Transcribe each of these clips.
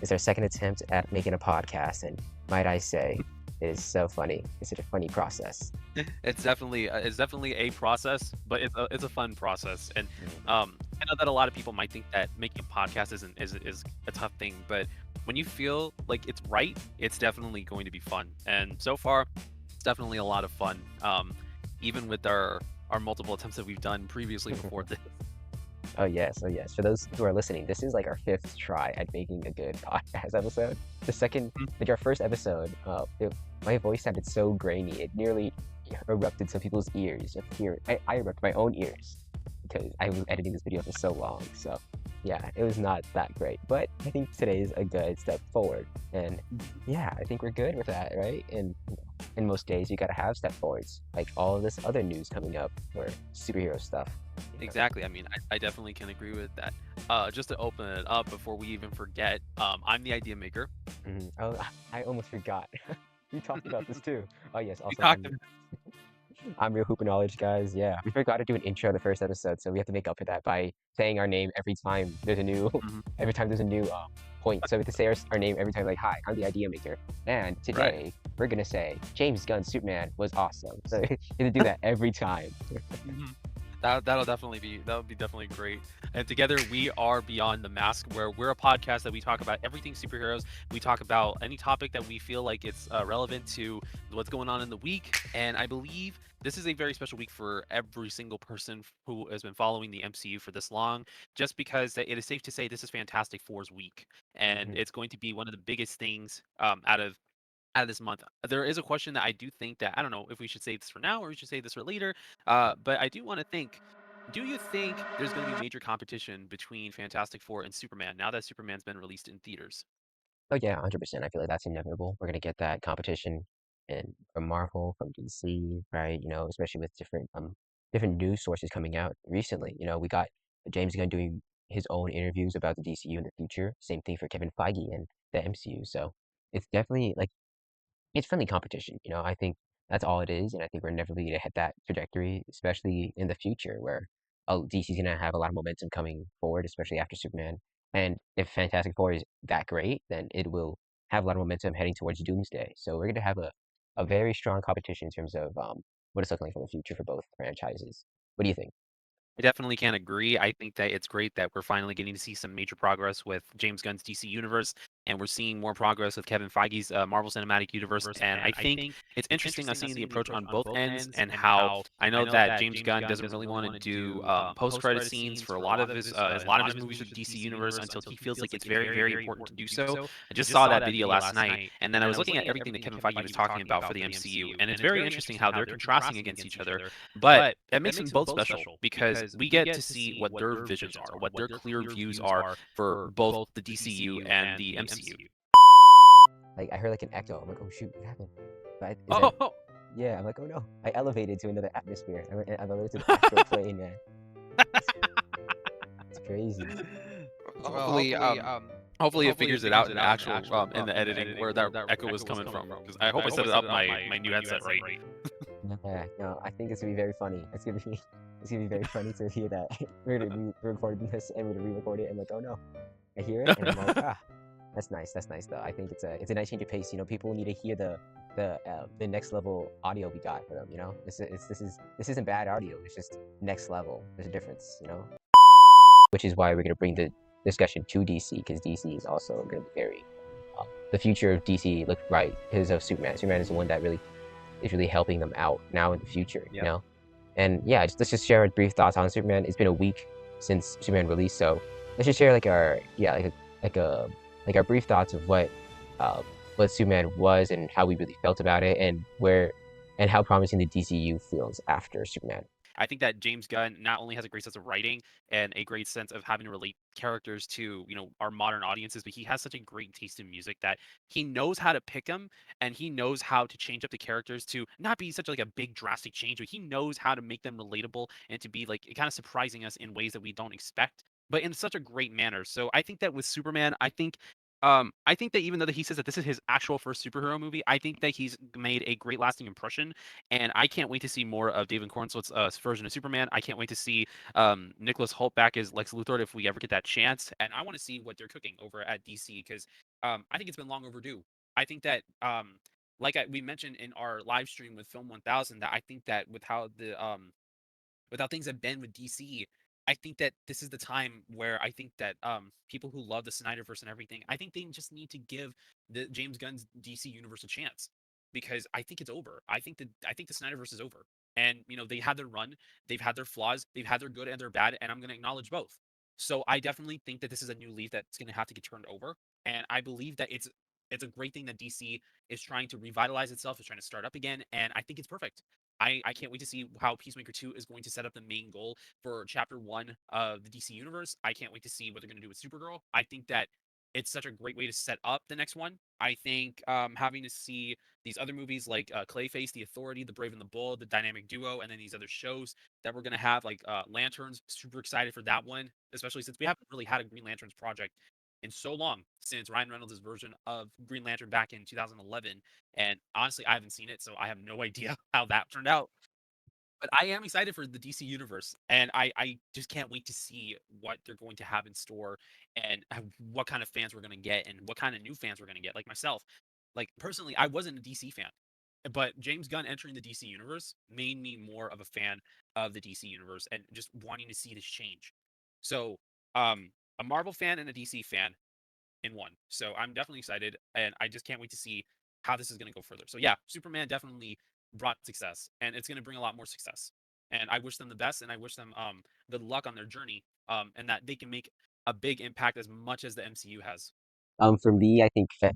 It's our second attempt at making a podcast, and might I say, it is so funny. It's such a funny process. It's definitely a process, but it's a fun process. And Mhm. I know that a lot of people might think that making a podcast is a tough thing, but when you feel like it's right, it's definitely going to be fun. And so far, it's definitely a lot of fun. Even with our multiple attempts that we've done previously before this. Oh yes, oh yes. For those who are listening, this is like our fifth try at making a good podcast episode. The second, like our first episode, my voice sounded so grainy, it nearly erupted some people's ears. Just hear, I erupted my own ears because I was editing this video for so long. So yeah, it was not that great, but I think today is a good step forward. And yeah, I think we're good with that, right? And in most days, you gotta have step forwards, like all of this other news coming up or superhero stuff. You know? Exactly. I mean, I definitely can agree with that. Just to open it up before we even forget, I'm the idea maker. Oh, I almost forgot. We talked about this too. Oh yes, We also talked I'm ReelHooperKnowledge, guys. Yeah, we forgot to do an intro the first episode, so we have to make up for that by saying our name every time there's a new, Mhm. every time there's a new point. So we have to say our name every time, like, "Hi, I'm the idea maker," and Right. today we're gonna say James Gunn's Superman was awesome. So you have to do that every time. Mhm. That'll be definitely great. And together we are Beyond the Mask, where we're a podcast that we talk about everything superheroes. We talk about any topic that we feel like it's relevant to what's going on in the week. And I believe this is a very special week for every single person who has been following the MCU for this long, just because it is safe to say this is Fantastic Four's week, and Mhm. it's going to be one of the biggest things out of this month. There is a question that I do think that I don't know if we should save this for now or we should save this for later. But I do want to think. Do you think there's going to be major competition between Fantastic Four and Superman now that Superman's been released in theaters? Oh yeah, 100%. I feel like that's inevitable. We're gonna get that competition and from Marvel, from DC, right? You know, especially with different news sources coming out recently. You know, we got James Gunn doing his own interviews about the DCU in the future. Same thing for Kevin Feige and the MCU. So it's definitely like it's friendly competition. You know, I think that's all it is, and I think we're never really gonna hit that trajectory, especially in the future where DC's gonna have a lot of momentum coming forward, especially after Superman. And if Fantastic Four is that great, then it will have a lot of momentum heading towards Doomsday. So we're gonna have a very strong competition in terms of what it's looking like for the future for both franchises. What do you think? I definitely can agree. I think that it's great that we're finally getting to see some major progress with James Gunn's DC universe, and we're seeing more progress with Kevin Feige's Marvel Cinematic Universe. And I think it's interesting us seeing the approach on both ends and how I know that James Gunn doesn't really want to do post-credit scenes for a lot of his movies with the DC Universe until he feels like it's very, very important to do so. I just saw that video last night, and then I was looking at everything that Kevin Feige was talking about for the MCU, and it's very interesting how they're contrasting against each other, but that makes them both special because we get to see what their visions are, what their clear views are for both the DCU and the MCU. Like I heard like an echo. I'm like, oh shoot, what happened? But is that Oh, yeah? I'm like, oh no, I elevated to another atmosphere. I'm elevated to the astral plane, man. It's, it's crazy. hopefully, hopefully it figures it out in the actual in the editing where that echo was coming from. Because I hope I set it up my new headset right. Yeah, no, I think it's gonna be very funny. It's gonna be very funny to hear that we're gonna be recording this and we're gonna re-record it and like, oh no, I hear it and I'm like, ah, that's nice. That's nice though. I think it's a nice change of pace. You know, people need to hear the next level audio we got for them. You know, this isn't bad audio. It's just next level. There's a difference. You know, which is why we're gonna bring the discussion to DC because DC is also gonna be very the future of DC looked right because of Superman. Superman is the one that really is really helping them out now in the future, you Yep. know? And yeah, let's just share our brief thoughts on Superman. It's been a week since Superman released, so let's just share like our yeah, like a like our brief thoughts of what Superman was and how we really felt about it and where and how promising the DCU feels after Superman. I think that James Gunn not only has a great sense of writing and a great sense of having to relate characters to, our modern audiences, but he has such a great taste in music that he knows how to pick them and he knows how to change up the characters to not be such like a big drastic change, but he knows how to make them relatable and to be like kind of surprising us in ways that we don't expect, but in such a great manner. So I think that with Superman, I think I think that even though that he says that this is his actual first superhero movie, I think that he's made a great lasting impression, and I can't wait to see more of David Cornswell's version of Superman. I can't wait to see Nicholas Hoult back as Lex Luthor if we ever get that chance, and I want to see what they're cooking over at DC because I think it's been long overdue. I think that we mentioned in our live stream with Film 1000 that I think that with how things have been with DC, I think that this is the time where I think that people who love the Snyderverse and everything, I think they just need to give the James Gunn's DC universe a chance because I think it's over. I think the Snyderverse is over. And they had their run, they've had their flaws, they've had their good and their bad, and I'm going to acknowledge both. So I definitely think that this is a new leaf that's going to have to get turned over, and I believe that it's a great thing that DC is trying to revitalize itself, is trying to start up again, and I think it's perfect. I can't wait to see how Peacemaker 2 is going to set up the main goal for Chapter 1 of the DC Universe. I can't wait to see what they're going to do with Supergirl. I think that it's such a great way to set up the next one. I think having to see these other movies like Clayface, The Authority, The Brave and the Bold, The Dynamic Duo, and then these other shows that we're going to have, like Lanterns, super excited for that one, especially since we haven't really had a Green Lanterns project in so long since Ryan Reynolds' version of Green Lantern back in 2011. And honestly, I haven't seen it, so I have no idea how that turned out. But I am excited for the DC universe, and I just can't wait to see what they're going to have in store and what kind of fans we're going to get and what kind of new fans we're going to get. Like myself, like personally, I wasn't a DC fan, but James Gunn entering the DC universe made me more of a fan of the DC universe and just wanting to see this change. So, a Marvel fan and a DC fan in one. So I'm definitely excited, and I just can't wait to see how this is going to go further. So yeah, Superman definitely brought success, and it's going to bring a lot more success. And I wish them the best, and I wish them good luck on their journey, and that they can make a big impact as much as the MCU has. For me, I think I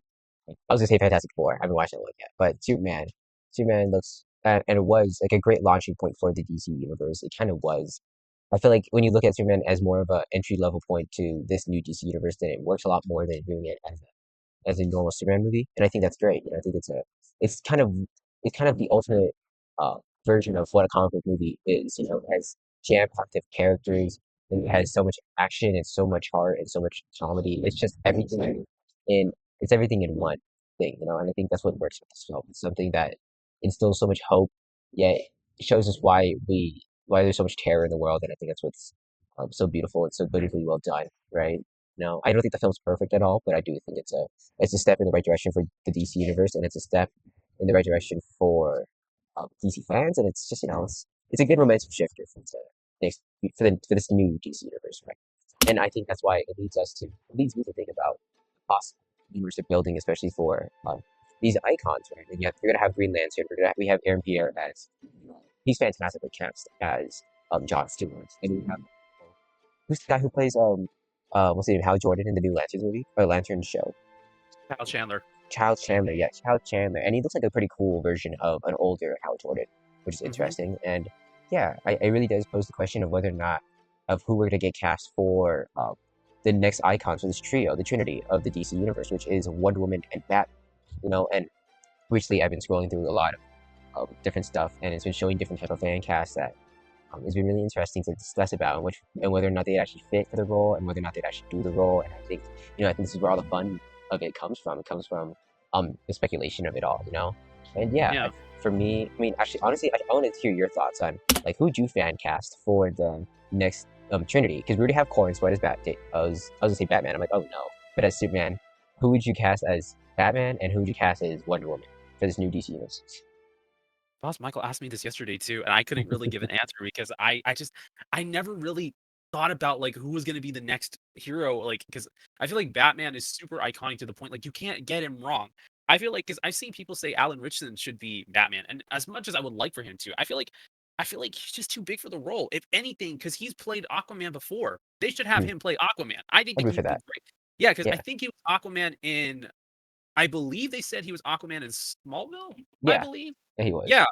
was gonna say Fantastic Four. I haven't watched it yet, but Superman looks, and it was like a great launching point for the DC universe. It kind of was. I feel like when you look at Superman as more of a entry level point to this new DC universe, then it works a lot more than doing it as a normal Superman movie, and I think that's great. I think it's kind of it's kind of the ultimate uh, version of what a comic book movie is. It has jam-packed of characters, and it has so much action and so much heart and so much comedy. It's just everything in it's everything in one thing, and I think that's what works with this film. It's something that instills so much hope, yet it shows us why there's so much terror in the world, and I think that's what's so beautiful and so beautifully well done, right? No, I don't think the film's perfect at all, but I do think it's a step in the right direction for the DC universe, and it's a step in the right direction for DC fans, and it's just it's a good momentum shifter for the next for this new DC universe, right? And I think that's why it leads me to think about the possible universe of building, especially for these icons, right? And yet we're gonna have Green Lantern, we have Aaron Pierre as he's fantastically cast as John Stewart, and we have who's the guy who plays what's his name, Hal Jordan in the new Lantern movie or Lantern show? Kyle Chandler. Child Chandler, yeah, Child Chandler, and he looks like a pretty cool version of an older Hal Jordan, which is Hmm. interesting. And yeah, it really does pose the question of whether or not of who we're gonna get cast for the next icons for this trio, the Trinity of the DC universe, which is Wonder Woman and Batman. And recently I've been scrolling through a lot of different stuff, and it's been showing different type of fan casts that it's been really interesting to discuss about and whether or not they actually fit for the role and whether or not they'd actually do the role. And I think this is where all the fun of it comes from. It comes from the speculation of it all. And yeah, Yeah. for me, I mean, actually, honestly, I want to hear your thoughts on like who'd you fan cast for the next Trinity? Because we already have Cornswell as I was gonna say Batman. I'm like, oh no, but as Superman, who would you cast as Batman and who would you cast as Wonder Woman for this new DC universe? Boss Michael asked me this yesterday too, and I couldn't really give an answer because I never really thought about like who was going to be the next hero, like because I feel like Batman is super iconic to the point like you can't get him wrong. I feel like because I've seen people say Alan Richardson should be Batman, and as much as I would like for him to, I feel like he's just too big for the role. If anything, because he's played Aquaman before, they should have Hmm, him play Aquaman. I think I'd that root for he'd be that. great. Yeah, because I Yeah, think he was Aquaman in. I believe they said he was Aquaman in Smallville. I yeah, believe. yeah, he was. Yeah,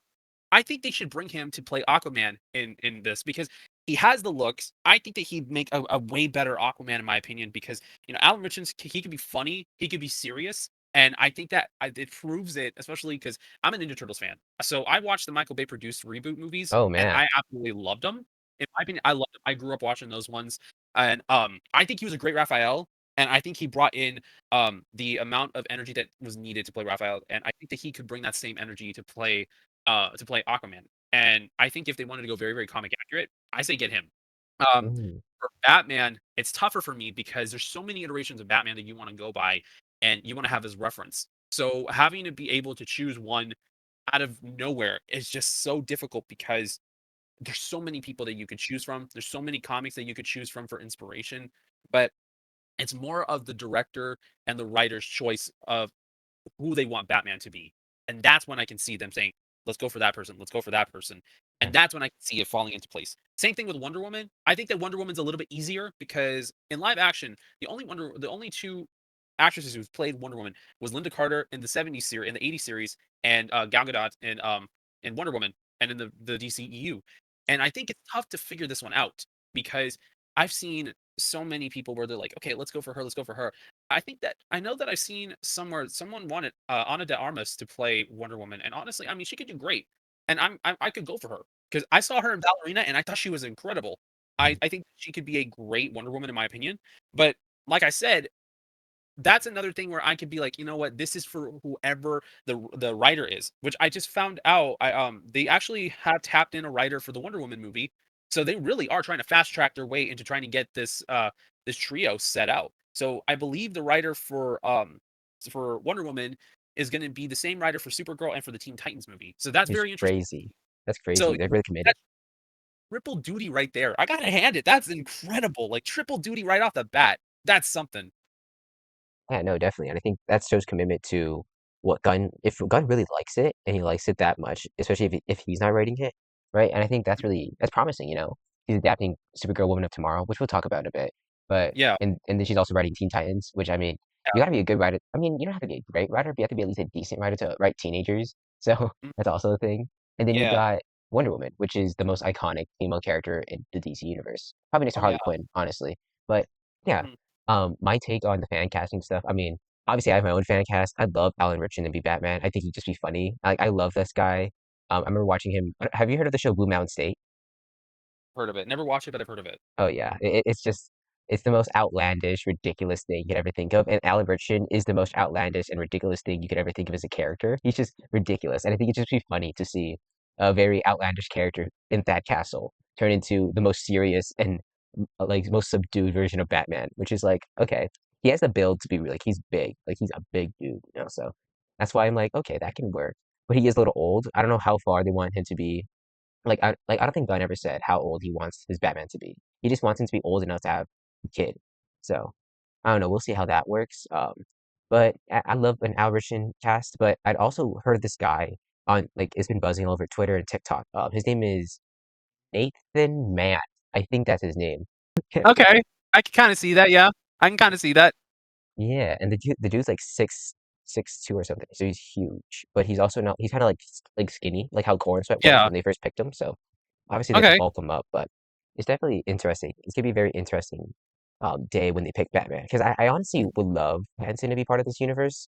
I think they should bring him to play Aquaman in this because he has the looks. I think that he'd make a way better Aquaman in my opinion because Alan Richards he could be funny, he could be serious, and I think that it proves it, especially because I'm a Ninja Turtles fan. So I watched the Michael Bay produced reboot movies, Oh and man. I absolutely loved them. In my opinion, I loved them. I grew up watching those ones, and I think he was a great Raphael. And I think he brought in the amount of energy that was needed to play Raphael, and I think that he could bring that same energy to play Aquaman. And I think if they wanted to go very, very comic accurate, I say get him. Um, Mm, for Batman, it's tougher for me because there's so many iterations of Batman that you want to go by and you want to have as reference. So having to be able to choose one out of nowhere is just so difficult because there's so many people that you could choose from. There's so many comics that you could choose from for inspiration, but it's more of the director and the writer's choice of who they want Batman to be. And that's when I can see them saying, let's go for that person, let's go for that person. yeah, And that's when I can see it falling into place. Same thing with Wonder Woman. I think that Wonder Woman's a little bit easier because in live action, the only two actresses who've played Wonder Woman was Linda Carter in the 70s series, in the 80s series, and Gal Gadot in Wonder Woman and in the DCEU. And I think it's tough to figure this one out because I've seen so many people where they're like, okay, let's go for her, let's go for her. I know that I've seen somewhere someone wanted Ana de Armas to play Wonder Woman, and honestly, I mean, she could do great, and I could go for her because I saw her in Ballerina, and I thought she was incredible. mm, I think she could be a great Wonder Woman in my opinion, but like I said, that's another thing where I could be like, you know what, this is for whoever the writer is, which I just found out. They actually have tapped in a writer for the Wonder Woman movie, so they really are trying to fast track their way into trying to get this trio set out. So I believe the writer for Wonder Woman is going to be the same writer for Supergirl and for the Teen Titans movie. So that's it's very interesting. crazy. That's So crazy. They're really committed. that's triple duty right there. I gotta hand it. That's incredible. Like triple duty right off the bat. That's something. Yeah, no, definitely. And I think that shows commitment to what Gunn, if Gunn really likes it and he likes it that much, especially if he's not writing it, right? And I think that's promising, you know. He's adapting Supergirl Woman of Tomorrow, which we'll talk about in a bit. But Yeah. and then she's also writing Teen Titans, which I mean, you Yeah. gotta be a good writer. I mean, you don't have to be a great writer, but you have to be at least a decent writer to write teenagers. So Mm, that's also a thing. And then you yeah. got Wonder Woman, which is the most iconic female character in the DC universe. Probably next to Oh yeah. Harley Quinn, honestly. But yeah, Mhm. my take on the fan casting stuff. I mean, obviously I have my own fan cast. I'd love Alan Ritchson to be Batman. I think he'd just be funny. I love this guy. I remember watching him. Have you heard of the show Blue Mountain State? Heard of it. Never watched it, but I've heard of it. Oh yeah, it's just it's the most outlandish, ridiculous thing you could ever think of. And Alan Ritchson is the most outlandish and ridiculous thing you could ever think of as a character. He's just ridiculous, and I think it'd just be funny to see a very outlandish character in that castle turn into the most serious and like most subdued version of Batman, which is like okay, he has the build to be like he's big, like he's a big dude, you know. So that's why I'm like okay, that can work. But he is a little old. I don't know how far they want him to be I don't think Gunn ever said how old he wants his Batman to be. He just wants him to be old enough to have a kid. So I don't know. We'll see how that works. But I love an Al Richardson cast. But I'd also heard this guy on like it's been buzzing all over Twitter and TikTok. His name is Nathan Matt. I think that's his name. Okay. I can kinda see that, yeah. I can kinda see that. Yeah, and the dude's like 6'2" or something. So he's huge, but he's also not. He's kind of like skinny, like how Corn Sweat was Yeah. when they first picked him. So obviously they have to Okay. bulk him up, but it's definitely interesting. It's gonna be a very interesting day when they pick Batman because I honestly Mhm. would love Pattinson to be part of this universe,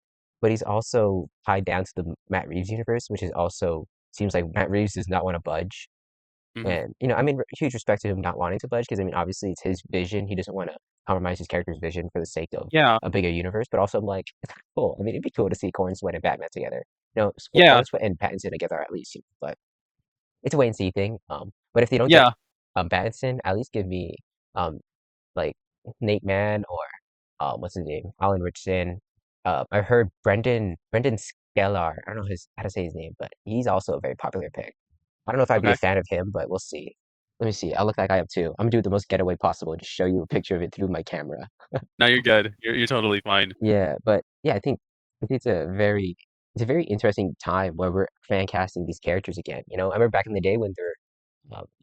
but he's also tied down to the Matt Reeves universe, which is also seems like Matt Reeves does not want to budge. Mhm. And you know, I mean, huge respect to him not wanting to budge because I mean, obviously it's his vision. He doesn't want to compromise his character's vision for the sake of Yeah. a bigger universe. But also, I'm like, it's cool. I mean, it'd be cool to see Corn Sweat and Batman together. You know, Yeah. Corn Sweat and Pattinson together at least. But it's a wait and see thing. But if they don't get Yeah. Pattinson, at least give me um like Nate Mann or what's his name, Alan Richardson. I heard Brendan Skellar. I don't know how to say his name, but he's also a very popular pick. I don't know if I'd be a Okay. fan of him, but we'll see. Let me see. I look like I am too. I'm gonna do the most getaway possible. Just show you a picture of it through my camera. No, you're good. You're totally fine. Yeah, but yeah, I think it's a very interesting time where we're fan casting these characters again. You know, I remember back in the day when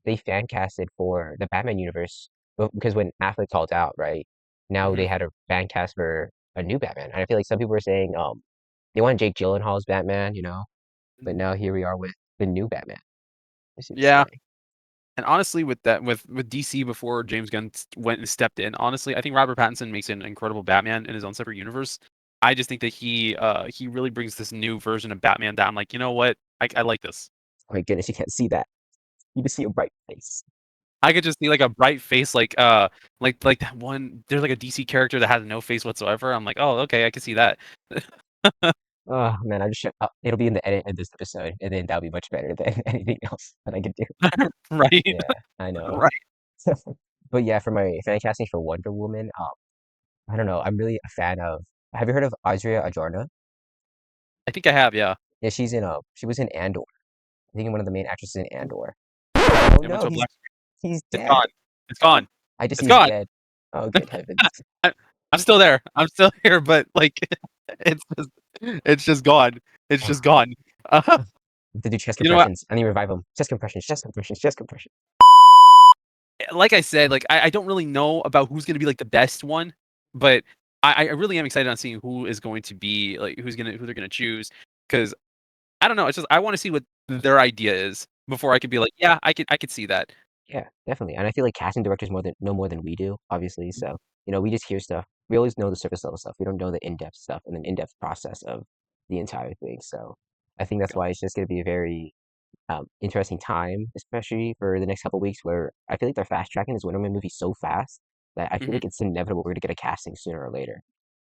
they fan casted for the Batman universe because when Affleck called out, right? Now they Mhm. had a fan cast for a new Batman. And I feel like some people were saying they want Jake Gyllenhaal's Batman, you know, but Mhm. now here we are with the new Batman. Let's see what Yeah. they say. And honestly, with that, with DC before James Gunn went and stepped in, honestly, I think Robert Pattinson makes an incredible Batman in his own separate universe. I just think that he really brings this new version of Batman that I'm like, you know what, I like this. Oh my goodness, you can't see that. You just see a bright face. I could just see like a bright face, like that one. There's like a DC character that has no face whatsoever. I'm like, oh, okay, I can see that. Oh man, I just it'll be in the edit of this episode, and then that'll be much better than anything else that I could do. Right, Yeah, I know. right. But yeah, for my fan casting for Wonder Woman, I don't know. I'm really a fan of. Have you heard of Adria Arjona? I think I have, yeah. Yeah, she was in Andor. I think one of the main actresses in Andor. Oh It went no, to a black screen. he's It's dead. gone. It's gone. I just It's see he's gone. dead. Oh good heavens. I, I'm still there. I'm still here, but like, it's just, it's just gone. It's just Ah, gone. Uh, to do chest you know what? compressions. I need to revive him. Chest compressions, chest compressions, chest compressions. Like I said, like I don't really know about who's gonna be like the best one, but I really am excited on seeing who is going to be like who they're gonna choose because I don't know. It's just I want to see what their idea is before I could be like, yeah, I could see that. Yeah, definitely. And I feel like casting directors know more than we do, obviously. So, we just hear stuff. We always know the surface level stuff. We don't know the in-depth stuff and the in-depth process of the entire thing. So I think that's why it's just going to be a very interesting time, especially for the next couple weeks, where I feel like they're fast tracking this Wonder Woman movie so fast that I feel Hmm. like it's inevitable we're going to get a casting sooner or later.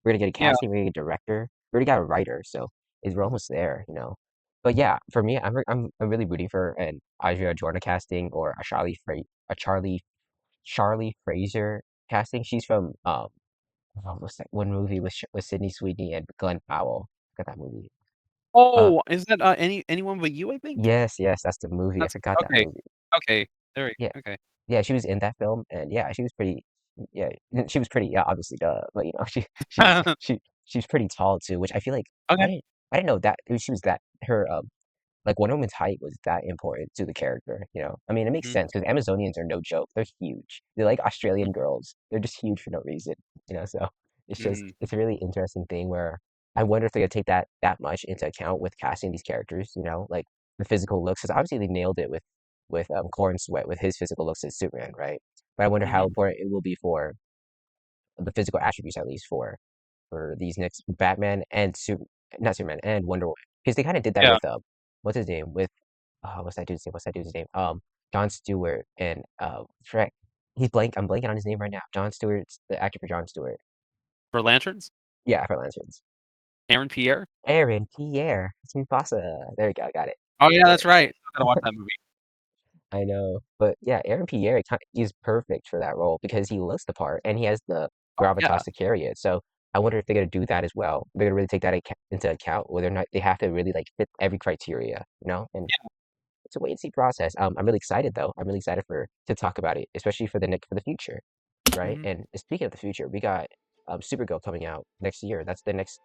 We're gonna get a Yeah. casting, we're gonna get a director. We already got a writer, so we're almost there. But yeah, for me, I'm really rooting for an Adria Jordan casting or a Charlie Fraser casting. She's from what's that one movie with with Sydney Sweeney and Glenn Powell? Got that movie. Uh, Oh, is that anyone but you? I think yes, yes, that's the movie. I that's forgot that okay. movie. Okay, there. Yeah, Okay. yeah, she was in that film, and yeah, she was pretty. Yeah, she was pretty. Yeah, obviously, duh. But she's pretty tall too, which I feel like I Okay. didn't I didn't know that she was that her like Wonder Woman's height was that important to the character. I mean, it makes Hmm. sense because Amazonians are no joke. They're huge. They're like Hmm. Australian girls. They're just huge for no reason. So Hmm. it's a really interesting thing where I wonder if they're gonna take that much into account with casting these characters, like the physical looks, because obviously they nailed it with Corn Sweat with his physical looks as Superman, right? But I wonder how Hmm. important it will be for the physical attributes at least for these next Batman and not Superman and Wonder Woman because they kind of did that Yeah. with what's his name with what's that dude's name? What's that dude's name? John Stewart and Shrek. I'm blanking on his name right now. John Stewart's the actor for John Stewart. For lanterns, Yeah, for Lanterns. Aaron Pierre. Aaron Pierre. It's Mufasa. There we go. Got it. Oh yeah, Yeah, that's right. I gotta watch that movie. I know. But yeah, Aaron Pierre is perfect for that role because he looks the part and he has the Oh yeah. gravitas to carry it. So I wonder if they're gonna do that as well. They're gonna really take that into account, whether or not they have to really like fit every criteria. And it's a wait and see process. I'm really excited though. I'm really excited for to talk about it, especially for the future, right? Hmm. And speaking of the future, we got Supergirl coming out next year. That's the next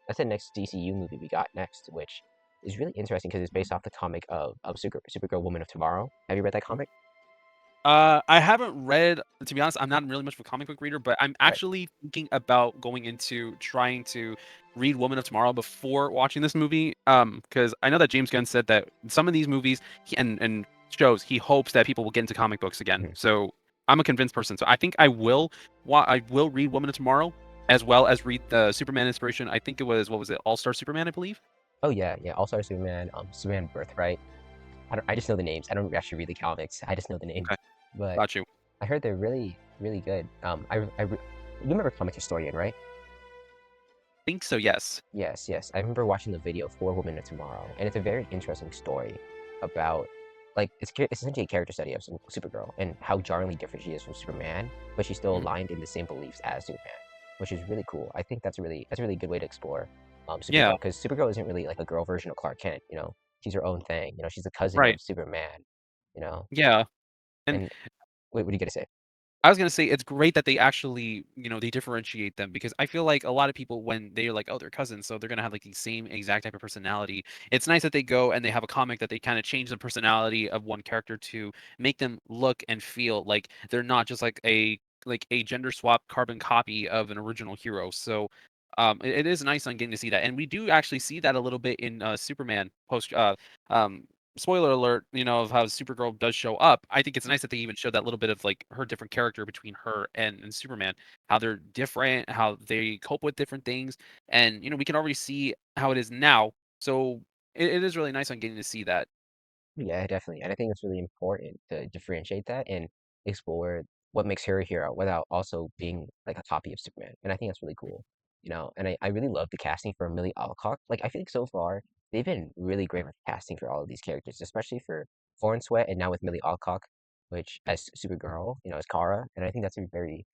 DCU movie we got next, which is really interesting because it's based off the comic of Supergirl Woman of Tomorrow. Have you read that comic? I haven't read, to be honest, I'm not really much of a comic book reader, but I'm Right. actually thinking about going into trying to read Woman of Tomorrow before watching this movie. Because I know that James Gunn said that some of these movies and shows he hopes that people will get into comic books again. Mhm. So I'm a convinced person. So I think I will read Woman of Tomorrow as well as read the Superman inspiration. I think it was what was it, All Star Superman, I believe. Oh yeah, yeah. All Star Superman, Superman Birthright. I just know the names. I don't actually read the comics. I just know the Okay, names. But got you. I heard they're really, really good. You remember Comic Historian, right? Think so, yes. Yes, yes. I remember watching the video for Woman of Tomorrow, and it's a very interesting story about, like, it's essentially a character study of Supergirl and how jarringly different she is from Superman, but she's still Mhm. aligned in the same beliefs as Superman, which is really cool. I think that's a really good way to explore Yeah, Supergirl because Supergirl isn't really like a girl version of Clark Kent. She's her own thing. She's a cousin right. of Superman. You know, Yeah. And and wait, what are you gonna say? I was gonna say it's great that they actually, they differentiate them because I feel like a lot of people when they're like, oh, they're cousins, so they're gonna have like the same exact type of personality. It's nice that they go and they have a comic that they kind of change the personality of one character to make them look and feel like they're not just like a gender swap carbon copy of an original hero. So it is nice on getting to see that, and we do actually see that a little bit in Superman post. Um, Spoiler alert, of how Supergirl does show up. I think it's nice that they even showed that little bit of like her different character between her and Superman, how they're different, how they cope with different things, and we can already see how it is now. So it is really nice on getting to see that. Yeah, definitely, and I think it's really important to differentiate that. And explore what makes her a hero without also being like a copy of Superman. And I think that's really cool, you know. And I really love the casting for Millie Alcock. Like I feel like so far they've been really great with casting for all of these characters, especially for Florence Sweat and now with Millie Alcock, which as Supergirl, you know, as Kara. And I think that's a very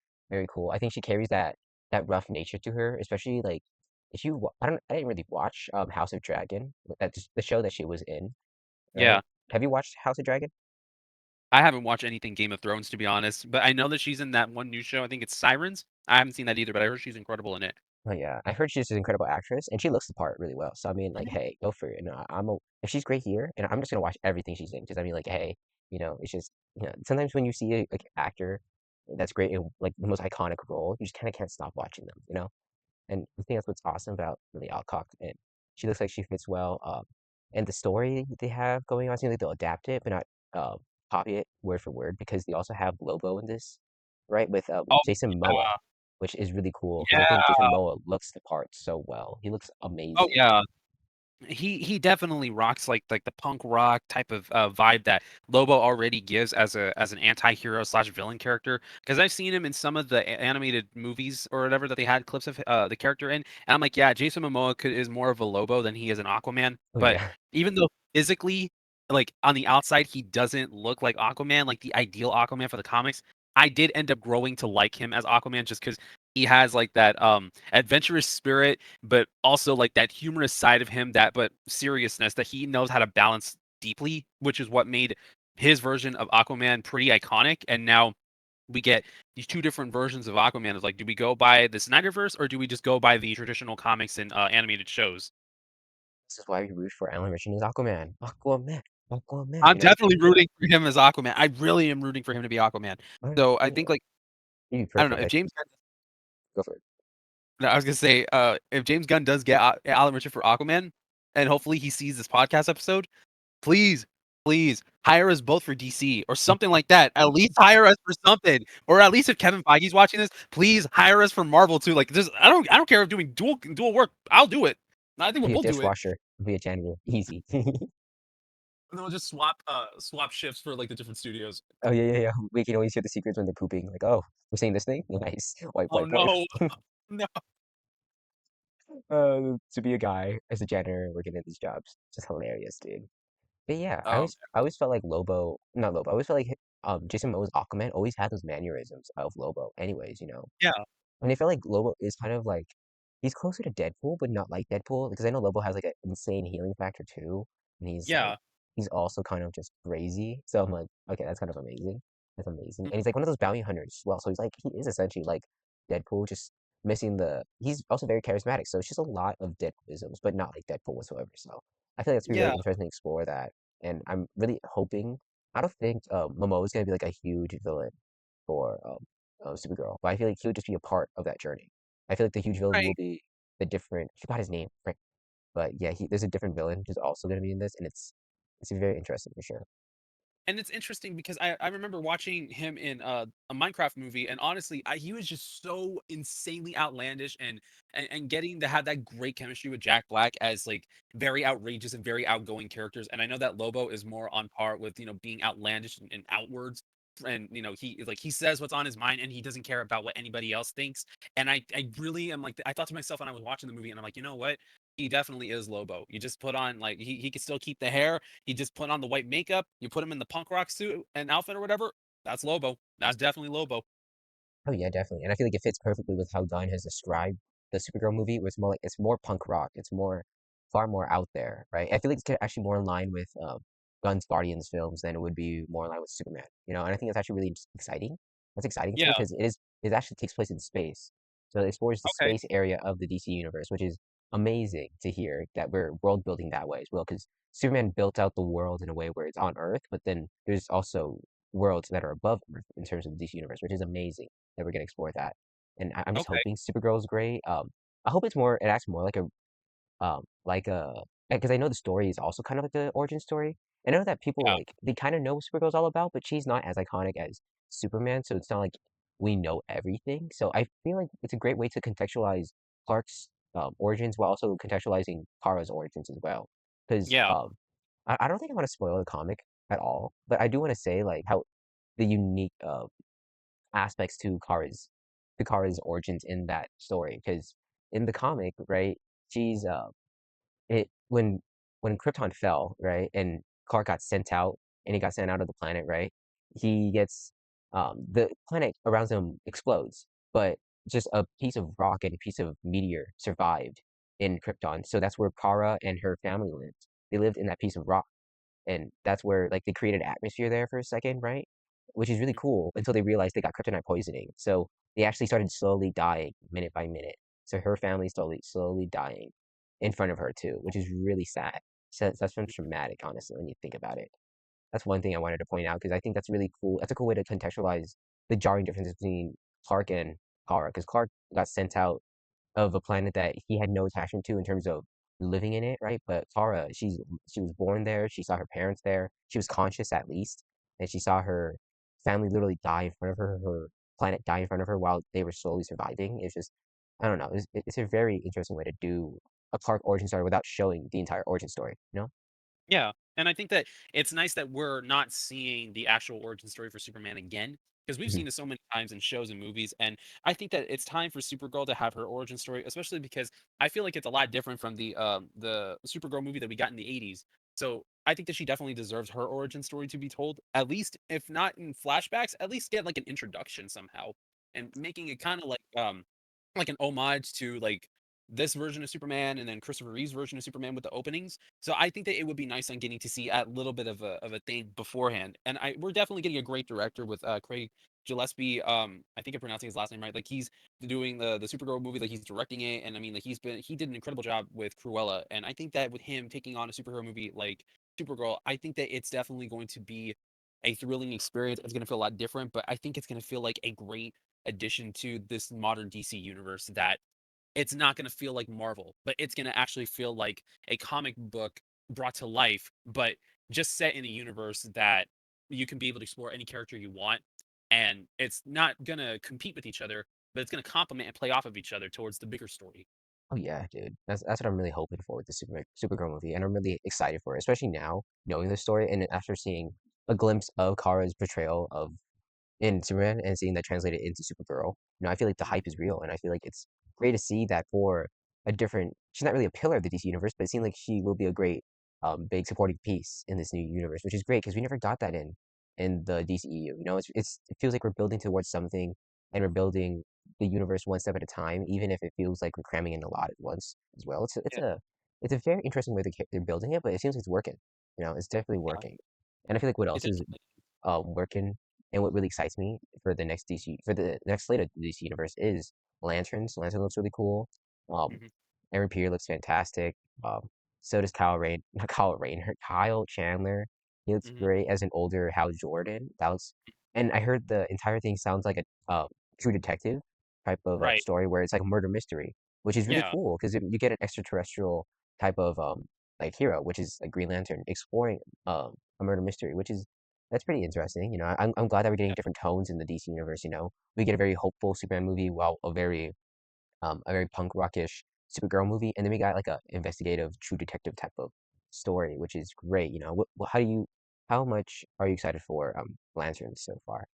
cool. I think she carries that rough nature to her, especially like if you I didn't really watch House of Dragon, that's the show that she was in, Yeah. right? Have you watched House of Dragon? I haven't watched anything Game of Thrones, to be honest, but I know that she's in that one new show. I think it's Sirens. I haven't seen that either, but I heard she's incredible in it. Oh yeah, I heard she's an incredible actress, and she looks the part really well. So I mean, like, Mhm. hey, go for it. And if she's great here, and I'm just gonna watch everything she's in, because I mean, like, hey, you know, it's just sometimes when you see a like actor that's great in like the most iconic role, you just kind of can't stop watching them, you know. And I think that's what's awesome about Lily Alcock, and she looks like she fits well. And the story they have going on, it seems like they'll adapt it, but not copy it word for word, because they also have Lobo in this, right? With Oh, Jason Momoa, which is really cool because I think yeah. Jason Momoa looks the part so well. He looks Oh, amazing. yeah. He definitely rocks like the punk rock type of vibe that Lobo already gives as an anti-hero slash villain character. Because I've seen him in some of the animated movies or whatever that they had clips of the character in, and I'm like, yeah, Jason Momoa is more of a Lobo than he is an Aquaman. Oh But yeah. even though physically, like on the outside, he doesn't look like Aquaman, like the ideal Aquaman for the comics, I did end up growing to like him as Aquaman just because he has like that adventurous spirit but also like that humorous side of him, that but seriousness that he knows how to balance deeply, which is what made his version of Aquaman pretty iconic. And now we get these two different versions of Aquaman. Is like, do we go by the Snyderverse or do we just go by the traditional comics and animated shows? This is why we root for Alan Richardson as Aquaman. Aquaman. Aquaman, I'm you know? definitely rooting for him as Aquaman. I really am rooting for him to be Aquaman. All right, So I yeah. think like You'd be I don't know perfect. if James Gunn, Go for it. no, I was gonna say if James Gunn does get Alan Richard for Aquaman, and hopefully he sees this podcast episode, please, please hire us both for DC or something like that. At least hire us for something, or at least if Kevin Feige's watching this, please hire us for Marvel too. Like this, I don't care if doing dual work. I'll do it. I think we'll Be a both do it. dishwasher. Be a janitor. Easy. And then we'll just swap shifts for like the different studios. Oh yeah, yeah, yeah. We can always hear the secrets when they're pooping. Like, oh, we're saying this thing? Nice. Wipe, Oh wipe, wipe. no, no. To be a guy as a janitor working at these jobs. Just hilarious, dude. But yeah, Um, I always felt like Lobo, not Lobo. I always felt like Jason Momoa's Aquaman always had those mannerisms of Lobo. Anyways, you know, yeah, and I feel like Lobo is kind of like he's closer to Deadpool, but not like Deadpool because I know Lobo has like an insane healing factor too, and yeah, he's also kind of just crazy. So I'm like, okay, that's kind of amazing. That's amazing, and mhm, he's like one of those bounty hunters as well. So he is essentially like Deadpool, just missing the. He's also very charismatic, so it's just a lot of Deadpoolisms, but not like Deadpool whatsoever. So I feel like it's gonna be yeah. really interesting to explore that, and I'm really hoping. I don't think Momoa is gonna be like a huge villain for Supergirl, but I feel like he'll just be a part of that journey. I feel like the huge villain will Right. be the different. I forgot his name, right? But yeah, there's a different villain who's also going to be in this, and it's very interesting for sure. And it's interesting because I remember watching him in a Minecraft movie, and honestly, he was just so insanely outlandish and getting to have that great chemistry with Jack Black as like very outrageous and very outgoing characters. And I know that Lobo is more on par with being outlandish and outwards. And he says what's on his mind and he doesn't care about what anybody else thinks. And I really am like I thought to myself when I was watching the movie, and I'm like, you know what? He definitely is Lobo. You just put on like he could still keep the hair, he just put on the white makeup. You put him in the punk rock suit and outfit or whatever. That's Lobo. That's definitely Lobo. Oh yeah, definitely. And I feel like it fits perfectly with how Gunn has described the Supergirl movie, where it's more punk rock. It's more far more out there, right? I feel like it's actually more in line with Gunn's Guardians films than it would be more in line with Superman, you know. And I think that's actually really exciting. That's exciting to me Yeah. because it actually takes place in space, so it explores the Okay. space area of the DC universe, which is amazing to hear that we're world building that way as well. Because Superman built out the world in a way where it's on Earth, but then there's also worlds that are above Earth in terms of the DC universe, which is amazing that we're gonna explore that. And I'm just Okay. hoping Supergirl is great. I hope it acts more like a, because I know the story is also kind of like the origin story. I know that people Yeah. like they kind of know what Supergirl's all about, but she's not as iconic as Superman, so it's not like we know everything. So I feel like it's a great way to contextualize Clark's origins while also contextualizing Kara's origins as well. Because Yeah. I don't think I want to spoil the comic at all, but I do want to say like how the unique aspects to Kara's origins in that story. Because in the comic, right, she's it when Krypton fell, right, and Clark got sent out, and he got sent out of the planet, right? He gets the planet around him explodes, but just a piece of rock and a piece of meteor survived in Krypton. So that's where Kara and her family lived. They lived in that piece of rock, and that's where like they created atmosphere there for a second, right? Which is really cool until they realized they got kryptonite poisoning. So they actually started slowly dying minute by minute. So her family slowly dying in front of her too, which is really sad. So that's been traumatic, honestly, when you think about it. That's one thing I wanted to point out because I think that's really cool. That's a cool way to contextualize the jarring differences between Clark and Kara. Because Clark got sent out of a planet that he had no attachment to in terms of living in it, right? But Tara, she was born there. She saw her parents there. She was conscious at least, and she saw her family literally die in front of her, her planet die in front of her while they were slowly surviving. It's just, I don't know. It's a very interesting way to do a Clark origin story without showing the entire origin story. You know? Yeah, and I think that it's nice that we're not seeing the actual origin story for Superman again, because we've Mhm. seen this so many times in shows and movies, and I think that it's time for Supergirl to have her origin story, especially because I feel like it's a lot different from the Supergirl movie that we got in the '80s. So I think that she definitely deserves her origin story to be told, at least if not in flashbacks, at least get like an introduction somehow, and making it kind of like an homage to like this version of Superman and then Christopher Reeve's version of Superman with the openings. So I think that it would be nice on getting to see a little bit of a thing beforehand. And we're definitely getting a great director with Craig Gillespie. I think I'm pronouncing his last name right. Like he's doing the Supergirl movie, like he's directing it, and I mean like he did an incredible job with Cruella. And I think that with him taking on a superhero movie like Supergirl, I think that it's definitely going to be a thrilling experience. It's going to feel a lot different, but I think it's going to feel like a great addition to this modern DC universe that it's not going to feel like Marvel, but it's going to actually feel like a comic book brought to life, but just set in a universe that you can be able to explore any character you want. And it's not going to compete with each other, but it's going to complement and play off of each other towards the bigger story. Oh yeah, dude. That's what I'm really hoping for with the Supergirl movie, and I'm really excited for it, especially now knowing the story and after seeing a glimpse of Kara's portrayal of in Superman and seeing that translated into Supergirl. I feel like the Mhm. hype is real, and I feel like it's great to see that for a different. She's not really a pillar of the DC universe, but it seems like she will be a great, big supporting piece in this new universe, which is great because we never got that in the DCEU. It feels like we're building towards something, and we're building the universe one step at a time, even if it feels like we're cramming in a lot at once as well. Yeah. It's a very interesting way they're building it, but it seems like it's working. It's definitely Yeah. working, and I feel like what It else is definitely. working. And what really excites me for the next slate of the DC universe is Lanterns. Lantern looks really cool. Um, Mhm. Aaron Pierre looks fantastic. Um, so does Kyle Rain, not Kyle Rayner, Kyle Chandler. He looks Mhm. great as an older Hal Jordan. And I heard the entire thing sounds like a True Detective type of Right. story where it's like a murder mystery, which is really Yeah. cool because you get an extraterrestrial type of like hero, which is a Green Lantern exploring a murder mystery, which is that's pretty interesting. I'm glad that we're getting Yeah. different tones in the DC universe. We get a very hopeful Superman movie while a very punk rockish Supergirl movie, and then we got like a investigative True Detective type of story, which is great. How much are you excited for Lanterns so far?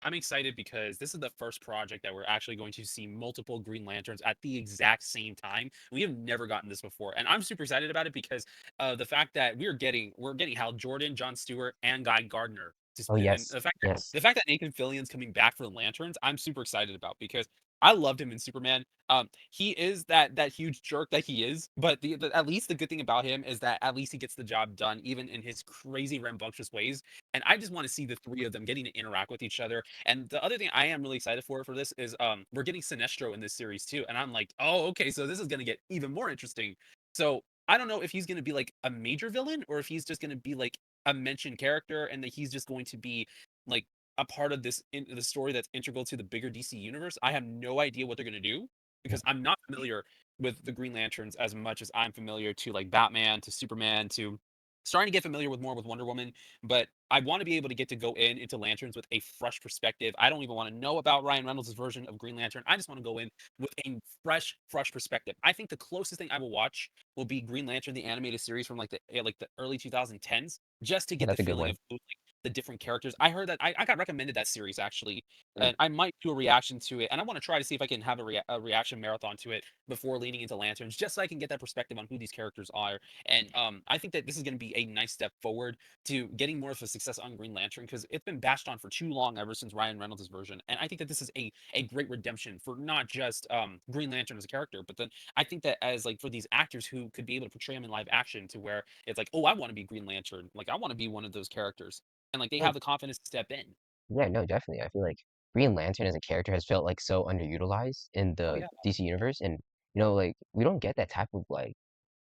I'm excited because this is the first project that we're actually going to see multiple Green Lanterns at the exact same time. We have never gotten this before, and I'm super excited about it because the fact that we're getting Hal Jordan, John Stewart, and Guy Gardner. Oh And yes, yes. the fact that Nathan Fillion's coming back for the Lanterns, I'm super excited about because I loved him in Superman. He is that huge jerk that he is, but at least the good thing about him is that at least he gets the job done, even in his crazy rambunctious ways. And I just want to see the three of them getting to interact with each other. And the other thing I am really excited for this is we're getting Sinestro in this series too. And I'm like, oh, okay, so this is gonna get even more interesting. So I don't know if he's gonna be like a major villain or if he's just gonna be like a mentioned character and that he's just going to be like a part of the story that's integral to the bigger DC universe. I have no idea what they're gonna do because I'm not familiar with the Green Lanterns as much as I'm familiar to like Batman, to Superman, to starting to get familiar with more with Wonder Woman, but I want to be able to get to go into Lanterns with a fresh perspective. I don't even want to know about Ryan Reynolds' version of Green Lantern. I just want to go in with a fresh perspective. I think the closest thing I will watch will be Green Lantern, the animated series from like the early 2010s, just to Yeah, get the that's a good feeling one. of like the different characters. I heard that I got recommended that series actually, Mm. and I might do a reaction to it. And I want to try to see if I can have a reaction marathon to it before leaning into Lanterns, just so I can get that perspective on who these characters are. And I think that this is going to be a nice step forward to getting more of a success on Green Lantern because it's been bashed on for too long ever since Ryan Reynolds' version. And I think that this is a great redemption for not just Green Lantern as a character, but then I think that as like for these actors who could be able to portray him in live action to where it's like, oh, I want to be Green Lantern, like I want to be one of those characters, and like they Yeah, have the confidence to step in. yeah, no, definitely. I feel like Green Lantern as a character has felt like so underutilized in Oh the yeah, DC universe, and like we don't get that type of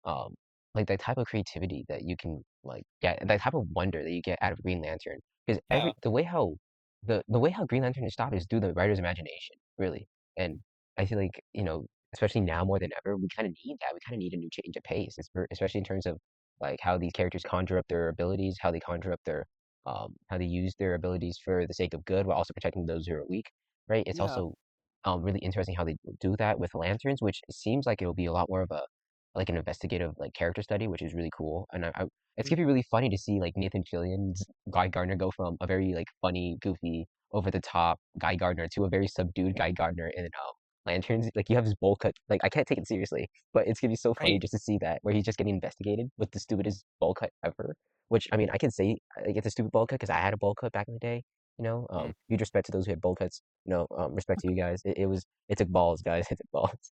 um that type of creativity that you can like get, that type of wonder that you get out of Green Lantern. Because yeah, every the way how Green Lantern is stopped is through the writer's imagination, really. And I feel like, especially now more than ever, we kind of need that. We kind of need a new change of pace, especially in terms of like how these characters conjure up their abilities, how they conjure up their how they use their abilities for the sake of good while also protecting those who are weak, right? It's yeah. also really interesting how they do that with lanterns, which seems like it'll be a lot more of a like an investigative like character study, which is really cool. And it's gonna be really funny to see like Nathan Fillion's Guy Gardner go from a very like funny, goofy, over the top Guy Gardner to a very subdued Guy Gardner in Lanterns. Like you have his bowl cut. Like I can't take it seriously, but it's gonna be so funny Right. just to see that where he's just getting investigated with the stupidest bowl cut ever. Which I mean, I can say I get the stupid bowl cut because I had a bowl cut back in the day. Mm. Huge respect to those who had bowl cuts. Respect to you guys. It took balls, guys. It took balls.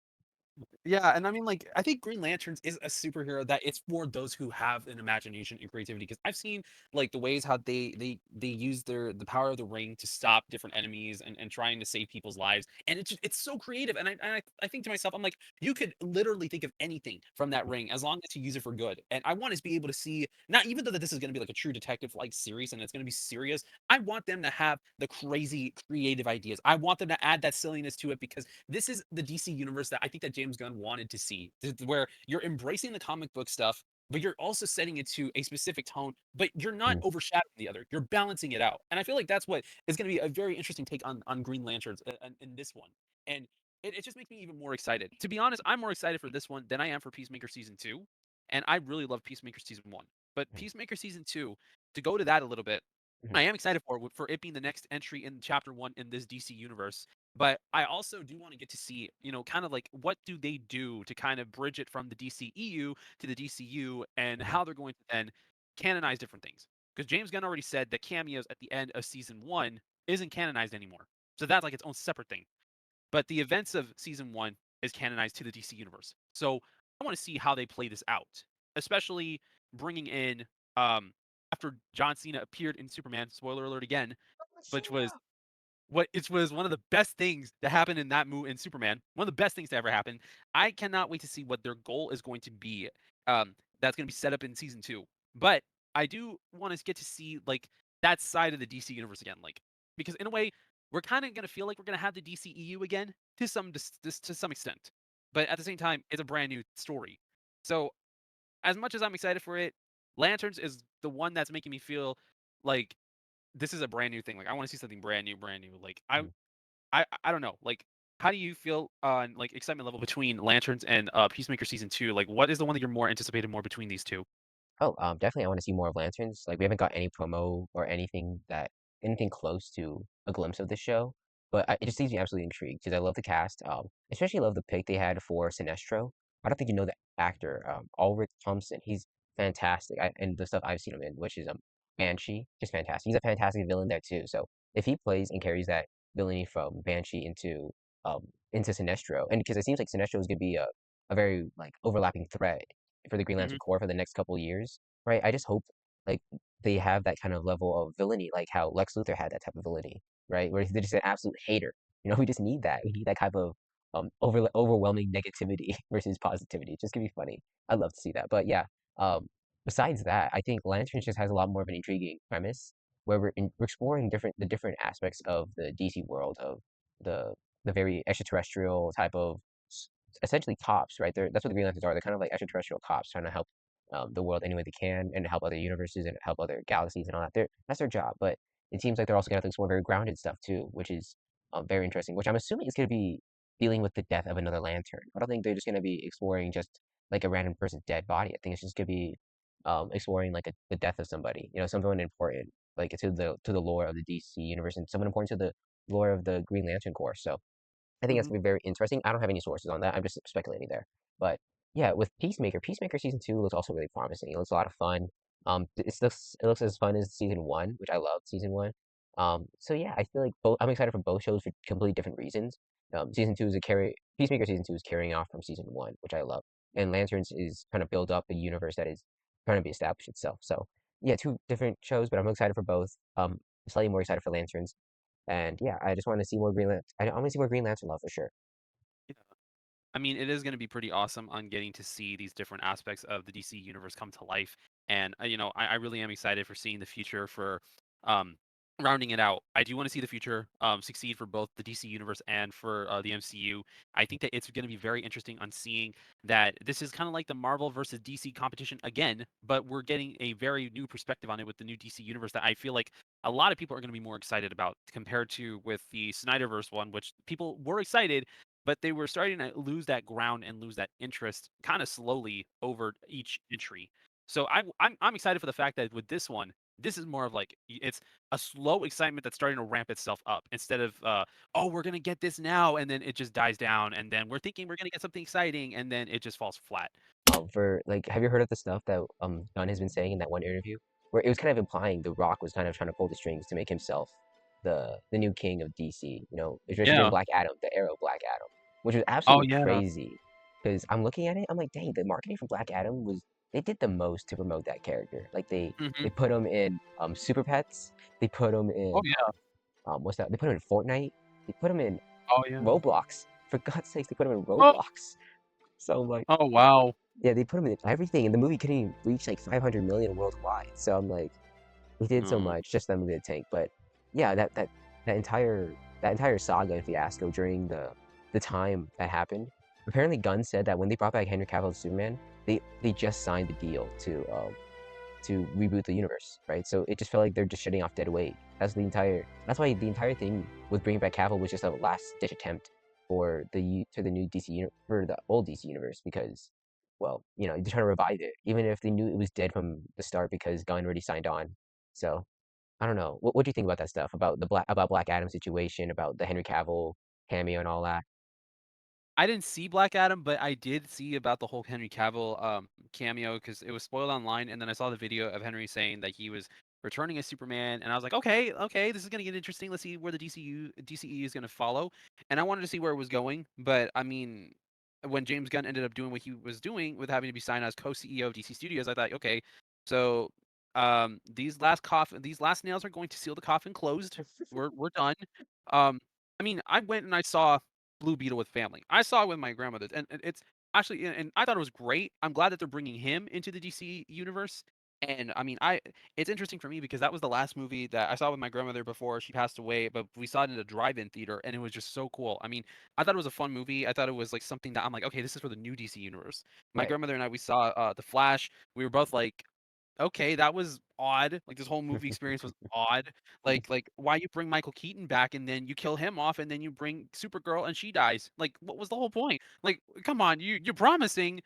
Yeah, and I mean, like, I think Green Lanterns is a superhero that it's for those who have an imagination and creativity. Because I've seen like the ways how they use the power of the ring to stop different enemies and trying to save people's lives, and it's so creative. And I think to myself, I'm like, you could literally think of anything from that ring as long as you use it for good. And I want to be able to see, not even though that this is going to be like a true detective like series and it's going to be serious. I want them to have the crazy creative ideas. I want them to add that silliness to it because this is the DC universe that I think that James Gunn wanted to see, where you're embracing the comic book stuff, but you're also setting it to a specific tone, but you're not Mm, overshadowing the other. You're balancing it out, and I feel like that's what is going to be a very interesting take on Green Lanterns in this one, and it just makes me even more excited. To be honest, I'm more excited for this one than I am for Peacemaker season two, and I really love Peacemaker season one, but mm, Peacemaker season two, to go to that a little bit. mm, I am excited for it being the next entry in chapter one in this DC universe, but I also do want to get to see, kind of like what do they do to kind of bridge it from the DCEU to the DCU and mm, how they're going to then canonize different things. Because James Gunn already said that cameos at the end of season one isn't canonized anymore. So that's like its own separate thing. But the events of season one is canonized to the DC universe. So I want to see how they play this out, especially bringing in um, after John Cena appeared in Superman. Spoiler alert again, which was it was one of the best things to happen in that movie in Superman. One of the best things to ever happen. I cannot wait to see what their goal is going to be. That's going to be set up in season two. But I do want to get to see like that side of the DC universe again, like because in a way we're kind of going to feel like we're going to have the DCEU again to to some extent. But at the same time, it's a brand new story. So as much as I'm excited for it, Lanterns is the one that's making me feel like this is a brand new thing. Like I want to see something brand new, brand new. Like mm. I don't know. Like how do you feel on like excitement level between Lanterns and Peacemaker season two? Like what is the one that you're more anticipated more between these two? Oh, definitely I want to see more of Lanterns. Like we haven't got any promo or anything close to a glimpse of this show, but it just leaves me absolutely intrigued because I love the cast. Especially love the pick they had for Sinestro. I don't think you know the actor, Ulrich Thompson. He's fantastic. And the stuff I've seen him in, which is Banshee, just fantastic. He's a fantastic villain there too. So if he plays and carries that villainy from Banshee um into Sinestro, and because it seems like Sinestro is gonna be a very like overlapping thread for the Green Hmm. Lantern Corps for the next couple of years, right? I just hope like they have that kind of level of villainy, like how Lex Luthor had that type of villainy, right? Where he's just an absolute hater. We just need that. We need that type of overwhelming negativity versus positivity. It's just gonna be funny. I'd love to see that. But yeah, um, besides that, I think Lanterns just has a lot more of an intriguing premise where we're exploring the different aspects of the DC world of the the very extraterrestrial type of essentially cops, right? That's what the Green Lanterns are. They're kind of like extraterrestrial cops trying to help the world any way they can and help other universes and help other galaxies and all that. That's their job. But it seems like they're also going to have to explore very grounded stuff too, which is very interesting. Which I'm assuming is going to be dealing with the death of another lantern. I don't think they're just going to be exploring just like a random person's dead body. I think it's just going to be exploring like the death of somebody, someone important. like to the lore of the DC universe and somewhat important to the lore of the Green Lantern Corps. So I think that's Hmm. gonna be very interesting. I don't have any sources on that. I'm just speculating there. But yeah, with Peacemaker season two looks also really promising. It looks a lot of fun. It looks as fun as season one, which I loved season one. So yeah, I feel like both. I'm excited for both shows for completely different reasons. Season two is a carry. Peacemaker season two is carrying off from season one, which I love. And Lanterns is trying to build up a universe that is trying to be established itself. So yeah, two different shows, but I'm excited for both. Slightly more excited for Lanterns. And yeah, I just want to see more Green Lantern. I want to see more Green Lantern love for sure. I mean, it is going to be pretty awesome on getting to see these different aspects of the DC universe come to life. And, I really am excited for seeing the future for um, rounding it out. I do want to see the future succeed for both the DC universe and for the MCU. I think that it's going to be very interesting on seeing that this is kind of like the Marvel versus DC competition again, but we're getting a very new perspective on it with the new DC universe that I feel like a lot of people are going to be more excited about compared to with the Snyderverse one, which people were excited, but they were starting to lose that ground and lose that interest kind of slowly over each entry. So I'm excited for the fact that with this one, this is more of like it's a slow excitement that's starting to ramp itself up instead of oh, we're gonna get this now, and then it just dies down, and then we're thinking we're gonna get something exciting, and then it just falls flat. For like, have you heard of the stuff that Gunn has been saying in that one interview, where it was kind of implying The Rock was kind of trying to pull the strings to make himself the new king of DC. You know, especially during Yeah. Black Adam, the era of Black Adam, which was Oh absolutely yeah. crazy. Because I'm looking at it, I'm like, dang, the marketing for Black Adam was they did the most to promote that character. Like Hmm. they put him in Super Pets, they put him Oh in yeah. what's that? They put him in Fortnite, they put him in Oh yeah. Roblox. For God's sakes, they put him in Oh, Roblox. So I'm like, oh wow. yeah, they put him in everything, and the movie couldn't even reach like 500 million worldwide. So I'm like, we did so No. much just that movie to tank. But yeah, that entire saga and fiasco during the time that happened. Apparently, Gunn said that when they brought back Henry Cavill as Superman, they just signed the deal to reboot the universe, right? So it just felt like they're just shutting off dead weight. That's why the entire thing with bringing back Cavill was just a last ditch attempt for the new for the old DC universe because, well, you know, they're trying to revive it, even if they knew it was dead from the start because Gunn already signed on. So I don't know. What do you think about that stuff about Black Adam situation, about the Henry Cavill cameo and all that? I didn't see Black Adam, but I did see about the whole Henry Cavill cameo because it was spoiled online, and then I saw the video of Henry saying that he was returning as Superman, and I was like, okay, okay, this is gonna get interesting. Let's see where the DCE is gonna follow, and I wanted to see where it was going, but I mean, when James Gunn ended up doing what he was doing with having to be signed as co-CEO of DC Studios, I thought, okay, so these last nails are going to seal the coffin closed. We're done. Um, I mean, I went and I saw Blue Beetle with family. I saw it with my grandmother, and it's actually, and I thought it was great. I'm glad that they're bringing him into the DC universe. And I mean, it's interesting for me because that was the last movie that I saw with my grandmother before she passed away, but we saw it in a drive-in theater, and it was just so cool. I mean, I thought it was a fun movie. I thought it was like something that I'm like, okay, this is for the new DC universe. My Right. grandmother and I, we saw The Flash. We were both like, okay, that was odd. Like this whole movie experience was odd. Like why you bring Michael Keaton back and then you kill him off and then you bring Supergirl and she dies. Like what was the whole point? Like come on, you're promising,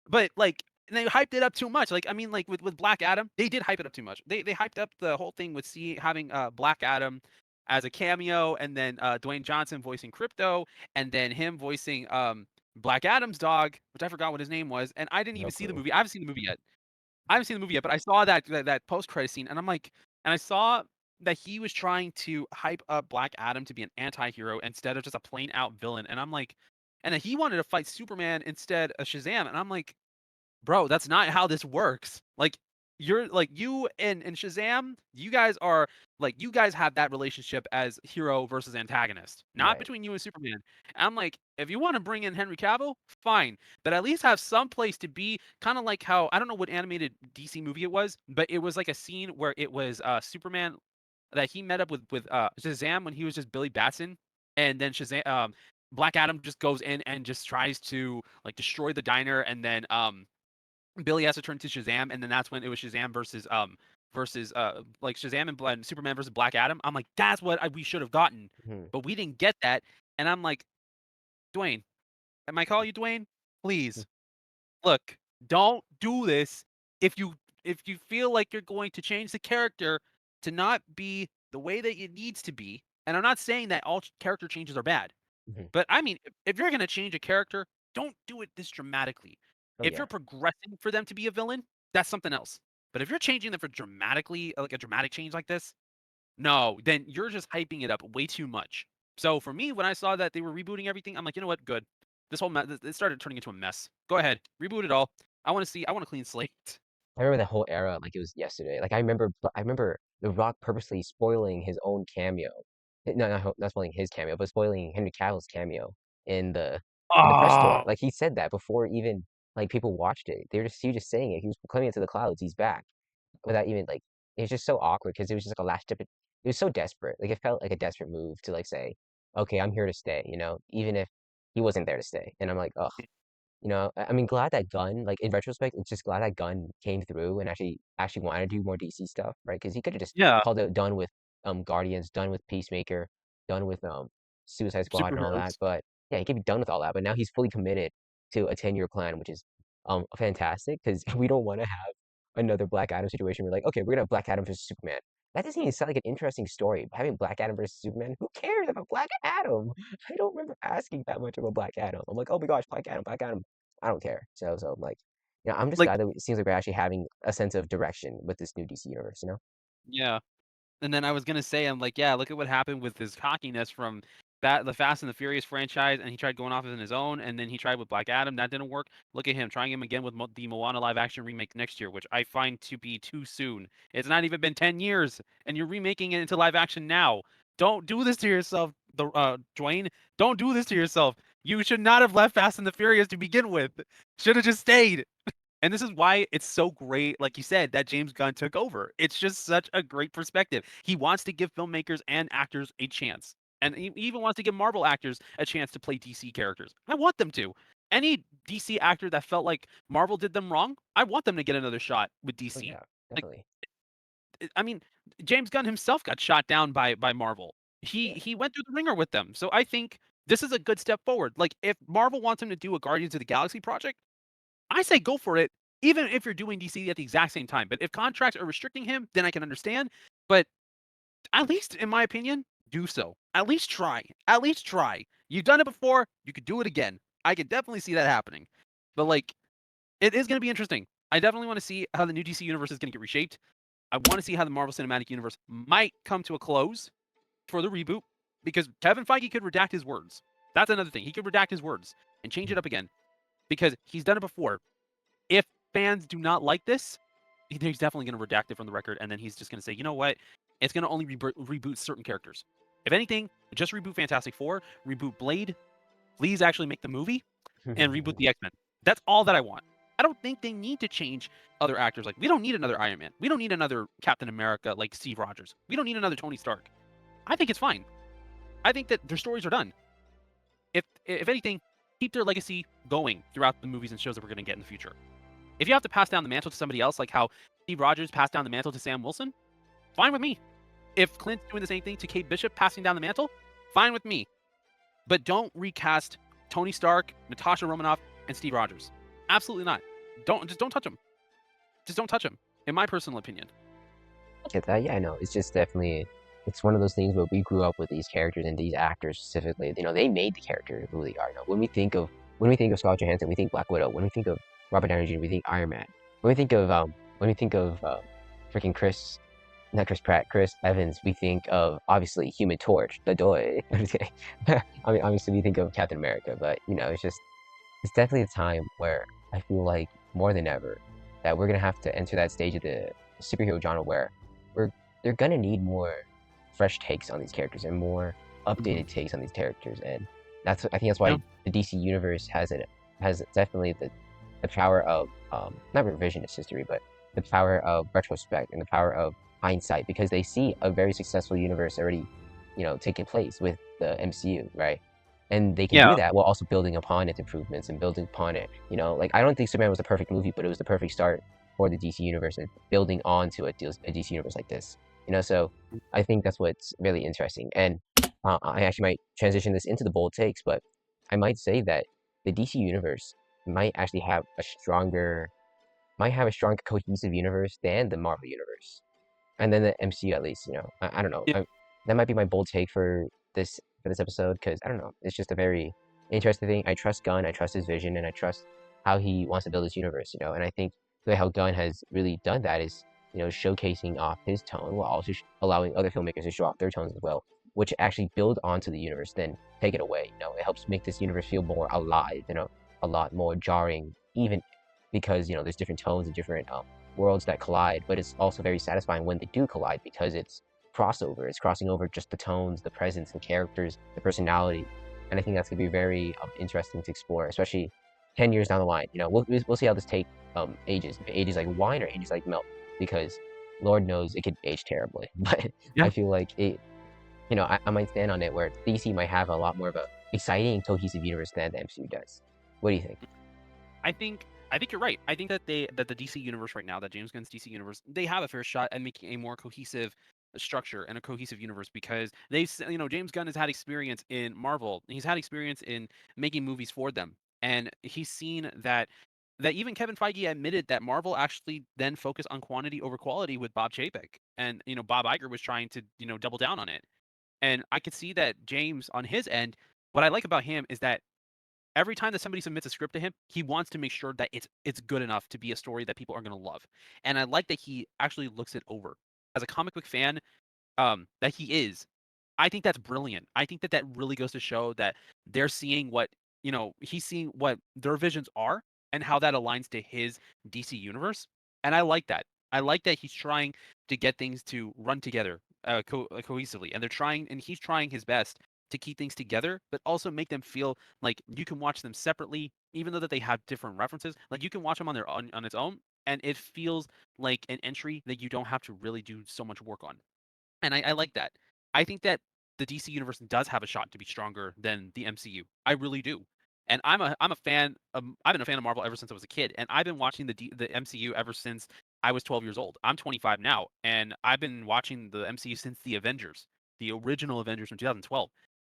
but like and they hyped it up too much. Like I mean, like with Black Adam, they did hype it up too much. They hyped up the whole thing with having Black Adam as a cameo and then Dwayne Johnson voicing Crypto and then him voicing Black Adam's dog, which I forgot what his name was, and I didn't No even see the clue. movie. I haven't seen the movie yet. I haven't seen the movie yet, but I saw that post credit scene, and I'm like, and I saw that he was trying to hype up Black Adam to be an anti-hero instead of just a plain out villain, and I'm like, and then he wanted to fight Superman instead of Shazam, and I'm like, bro, that's not how this works. Like you're like you and Shazam, you guys are like you guys have that relationship as hero versus antagonist, not Right. between you and Superman. And I'm like, if you want to bring in Henry Cavill, fine, but at least have some place to be. Kind of like how I don't know what animated DC movie it was, but it was like a scene where it was Superman that he met up with Shazam when he was just Billy Batson, and then Shazam. Black Adam just goes in and just tries to like destroy the diner, and then Billy has to turn to Shazam, and then that's when it was Shazam versus like Shazam and Superman versus Black Adam. I'm like, that's what we should have gotten, Hmm. but we didn't get that. And I'm like, Dwayne, am I calling you Dwayne? Please, look, don't do this. If you if you feel like you're going to change the character, to not be the way that it needs to be. And I'm not saying that all character changes are bad, Mhm. but I mean, if you're gonna change a character, don't do it this dramatically. Oh If yeah. you're progressing for them to be a villain, that's something else. But if you're changing them for dramatically, like a dramatic change like this, no, then you're just hyping it up way too much. So for me, when I saw that they were rebooting everything, I'm like, you know what? Good. This whole it started turning into a mess. Go ahead, reboot it all. I want a clean slate. I remember that whole era like it was yesterday. Like I remember The Rock purposely spoiling his own cameo. No, not spoiling his cameo, but spoiling Henry Cavill's cameo in the press tour. Oh, Like he said that before even like people watched it. He was just saying it. He was proclaiming it to the clouds. He's back without even like it was just so awkward because it was just like a last step. It was so desperate. Like it felt like a desperate move to like say, okay, I'm here to stay. Even if he wasn't there to stay. And I'm like, oh, I mean, glad that Gunn, like in retrospect, it's just glad that Gunn came through and actually wanted to do more DC stuff, right? Because he could have just yeah, called it done with Guardians, done with Peacemaker, done with Suicide Squad and all that. superheroes. But yeah, he could be done with all that. But now he's fully committed to a 10-year plan, which is fantastic because we don't want to have another Black Adam situation. We're like, okay, we're gonna have Black Adam versus Superman. That doesn't even sound like an interesting story. Having Black Adam versus Superman, who cares about Black Adam? I don't remember asking that much about Black Adam. I'm like, oh my gosh, Black Adam, Black Adam. I don't care. So I'm like, I'm just Like, glad that it seems like we're actually having a sense of direction with this new DC universe. yeah. And then I was gonna say, I'm like, yeah, look at what happened with his cockiness from the Fast and the Furious franchise, and he tried going off on his own, and then he tried with Black Adam, that didn't work. Look at him trying him again with the Moana live action remake next year, which I find to be too soon. It's not even been 10 years, and you're remaking it into live action now. Don't do this to yourself, Dwayne. Don't do this to yourself. You should not have left Fast and the Furious to begin with. Should have just stayed. And this is why it's so great, like you said, that James Gunn took over. It's just such a great perspective. He wants to give filmmakers and actors a chance. And he even wants to give Marvel actors a chance to play DC characters. I want them to. Any DC actor that felt like Marvel did them wrong, I want them to get another shot with Oh DC. yeah, Like, definitely. I mean, James Gunn himself got shot down by Marvel. He Yeah. he went through the ringer with them. So I think this is a good step forward. Like if Marvel wants him to do a Guardians of the Galaxy project, I say go for it, even if you're doing DC at the exact same time. But if contracts are restricting him, then I can understand. But at least, in my opinion, do so. At least try. At least try. You've done it before. You could do it again. I could definitely see that happening. But like, it is going to be interesting. I definitely want to see how the new DC universe is going to get reshaped. I want to see how the Marvel Cinematic Universe might come to a close for the reboot because Kevin Feige could redact his words. That's another thing. He could redact his words and change it up again because he's done it before. If fans do not like this, he's definitely going to redact it from the record, and then he's just going to say, you know what? It's going to only reboot certain characters. If anything, just reboot Fantastic Four, reboot Blade, please actually make the movie, and reboot the X-Men. That's all that I want. I don't think they need to change other actors. Like, we don't need another Iron Man. We don't need another Captain America like Steve Rogers. We don't need another Tony Stark. I think it's fine. I think that their stories are done. If anything, keep their legacy going throughout the movies and shows that we're going to get in the future. If you have to pass down the mantle to somebody else, like how Steve Rogers passed down the mantle to Sam Wilson, fine with me. If Clint's doing the same thing to Kate Bishop, passing down the mantle, fine with me. But don't recast Tony Stark, Natasha Romanoff, and Steve Rogers. Absolutely not. Don't touch them. Just don't touch them. In my personal opinion. Get that? Yeah, I know. It's just definitely it's one of those things where we grew up with these characters and these actors specifically. They made the character who they are. When we think of Scarlett Johansson, we think Black Widow. When we think of Robert Downey Jr., we think Iron Man. When we think of freaking not Chris Pratt, Chris Evans, we think of obviously Human Torch, the doy. I'm just kidding. I mean, obviously we think of Captain America, but it's definitely a time where I feel like more than ever that we're gonna have to enter that stage of the superhero genre where we're they're gonna need more fresh takes on these characters and more Mhm. updated takes on these characters, and I think that's Yeah. why the DC universe has definitely the power of not revisionist history, but the power of retrospect and the power of hindsight because they see a very successful universe already, taking place with the MCU, right? And they can Yeah. do that while also building upon its improvements and building upon it. Like I don't think Superman was a perfect movie, but it was the perfect start for the DC universe and building on to a DC universe like this. So I think that's what's really interesting. And I actually might transition this into the bold takes, but I might say that the DC universe might actually have a stronger, might have a stronger cohesive universe than the Marvel universe. and then the MCU at least, I don't know. Yeah. That might be my bold take for this episode because I don't know. It's just a very interesting thing. I trust Gunn, I trust his vision, and I trust how he wants to build his universe. And I think the way how Gunn has really done that is showcasing off his tone while also allowing other filmmakers to show off their tones as well, which actually build onto the universe, then take it away. It helps make this universe feel more alive, a lot more jarring, even because there's different tones and different worlds that collide, but it's also very satisfying when they do collide because it's crossover. It's crossing over just the tones, the presence, the characters, the personality, and I think that's gonna be very interesting to explore, especially 10 years down the line. We'll see how this take ages. If it ages like wine or ages like milk, because Lord knows it could age terribly. But I Yeah. feel like I might stand on it where DC might have a lot more of a exciting and cohesive universe than the MCU does. What do you think? I think you're right. I think that the DC universe right now, that James Gunn's DC universe, they have a fair shot at making a more cohesive structure and a cohesive universe because James Gunn has had experience in Marvel. He's had experience in making movies for them, and he's seen that even Kevin Feige admitted that Marvel actually then focused on quantity over quality with Bob Chapek, and Bob Iger was trying to double down on it. And I could see that James on his end. What I like about him is that every time that somebody submits a script to him, he wants to make sure that it's good enough to be a story that people are going to love. And I like that he actually looks it over. As a comic book fan, that he is, I think that's brilliant. I think that that really goes to show that they're seeing what, he's seeing what their visions are and how that aligns to his DC universe. And I like that. I like that he's trying to get things to run together cohesively. And he's trying his best to keep things together, but also make them feel like you can watch them separately, even though that they have different references. Like you can watch them on its own, and it feels like an entry that you don't have to really do so much work on. And I like that. I think that the DC universe does have a shot to be stronger than the MCU. I really do. And I'm a fan of I've been a fan of Marvel ever since I was a kid, and I've been watching the MCU ever since I was 12 years old. I'm 25 now, and I've been watching the MCU since the Avengers, the original Avengers from 2012.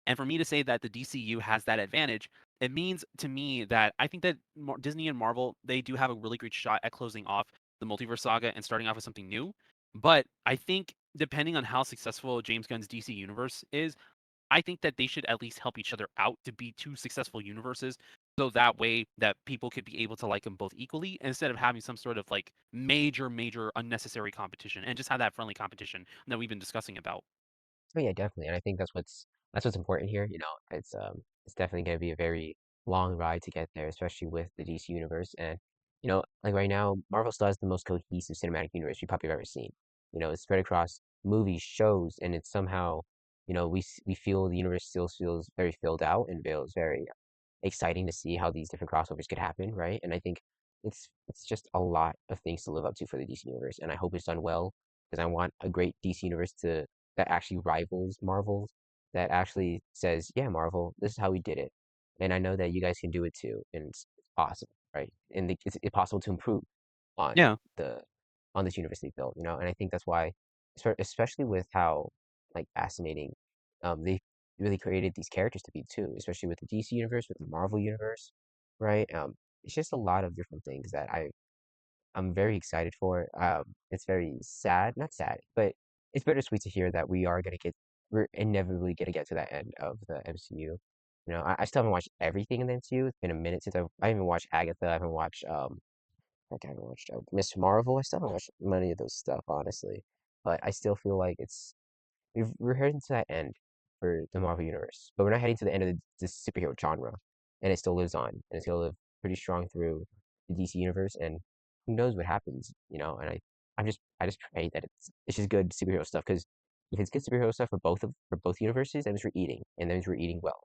And for me to say that the DCU has that advantage, it means to me that I think that Disney and Marvel, they do have a really great shot at closing off the multiverse saga and starting off with something new. But I think depending on how successful James Gunn's DC universe is, I think that they should at least help each other out to be two successful universes. So that way that people could be able to like them both equally instead of having some sort of like major unnecessary competition and just have that friendly competition that we've been discussing about. Oh yeah, definitely. And I think that's what's important here. It's definitely gonna be a very long ride to get there, especially with the DC universe. And like right now, Marvel still has the most cohesive cinematic universe we probably have ever seen. It's spread across movies, shows, and it's somehow, we feel the universe still feels very filled out and feels very exciting to see how these different crossovers could happen, right? And I think it's just a lot of things to live up to for the DC universe, and I hope it's done well because I want a great DC universe to that actually rivals Marvel's, that actually says, yeah, Marvel, this is how we did it, and I know that you guys can do it too, and it's possible, right? And it's possible to improve on Yeah. the on this universe they built, and I think that's why, especially with how like fascinating they really created these characters to be too, especially with the DC universe, with the Marvel universe, right? It's just a lot of different things that I'm very excited for. It's very sad, not sad, but it's bittersweet to hear that we're inevitably gonna get to that end of the MCU. I still haven't watched everything in the MCU. It's been a minute since I haven't watched Agatha. I haven't watched I haven't watched Miss Marvel. I still haven't watched many of those stuff, honestly. But I still feel like we're heading to that end for the Marvel universe, but we're not heading to the end of the superhero genre, and it still lives on, and it's gonna live pretty strong through the DC universe, and who knows what happens. And I just pray that it's just good superhero stuff, because if it's good superhero stuff for both universes, that means we're eating, and that means we're eating well,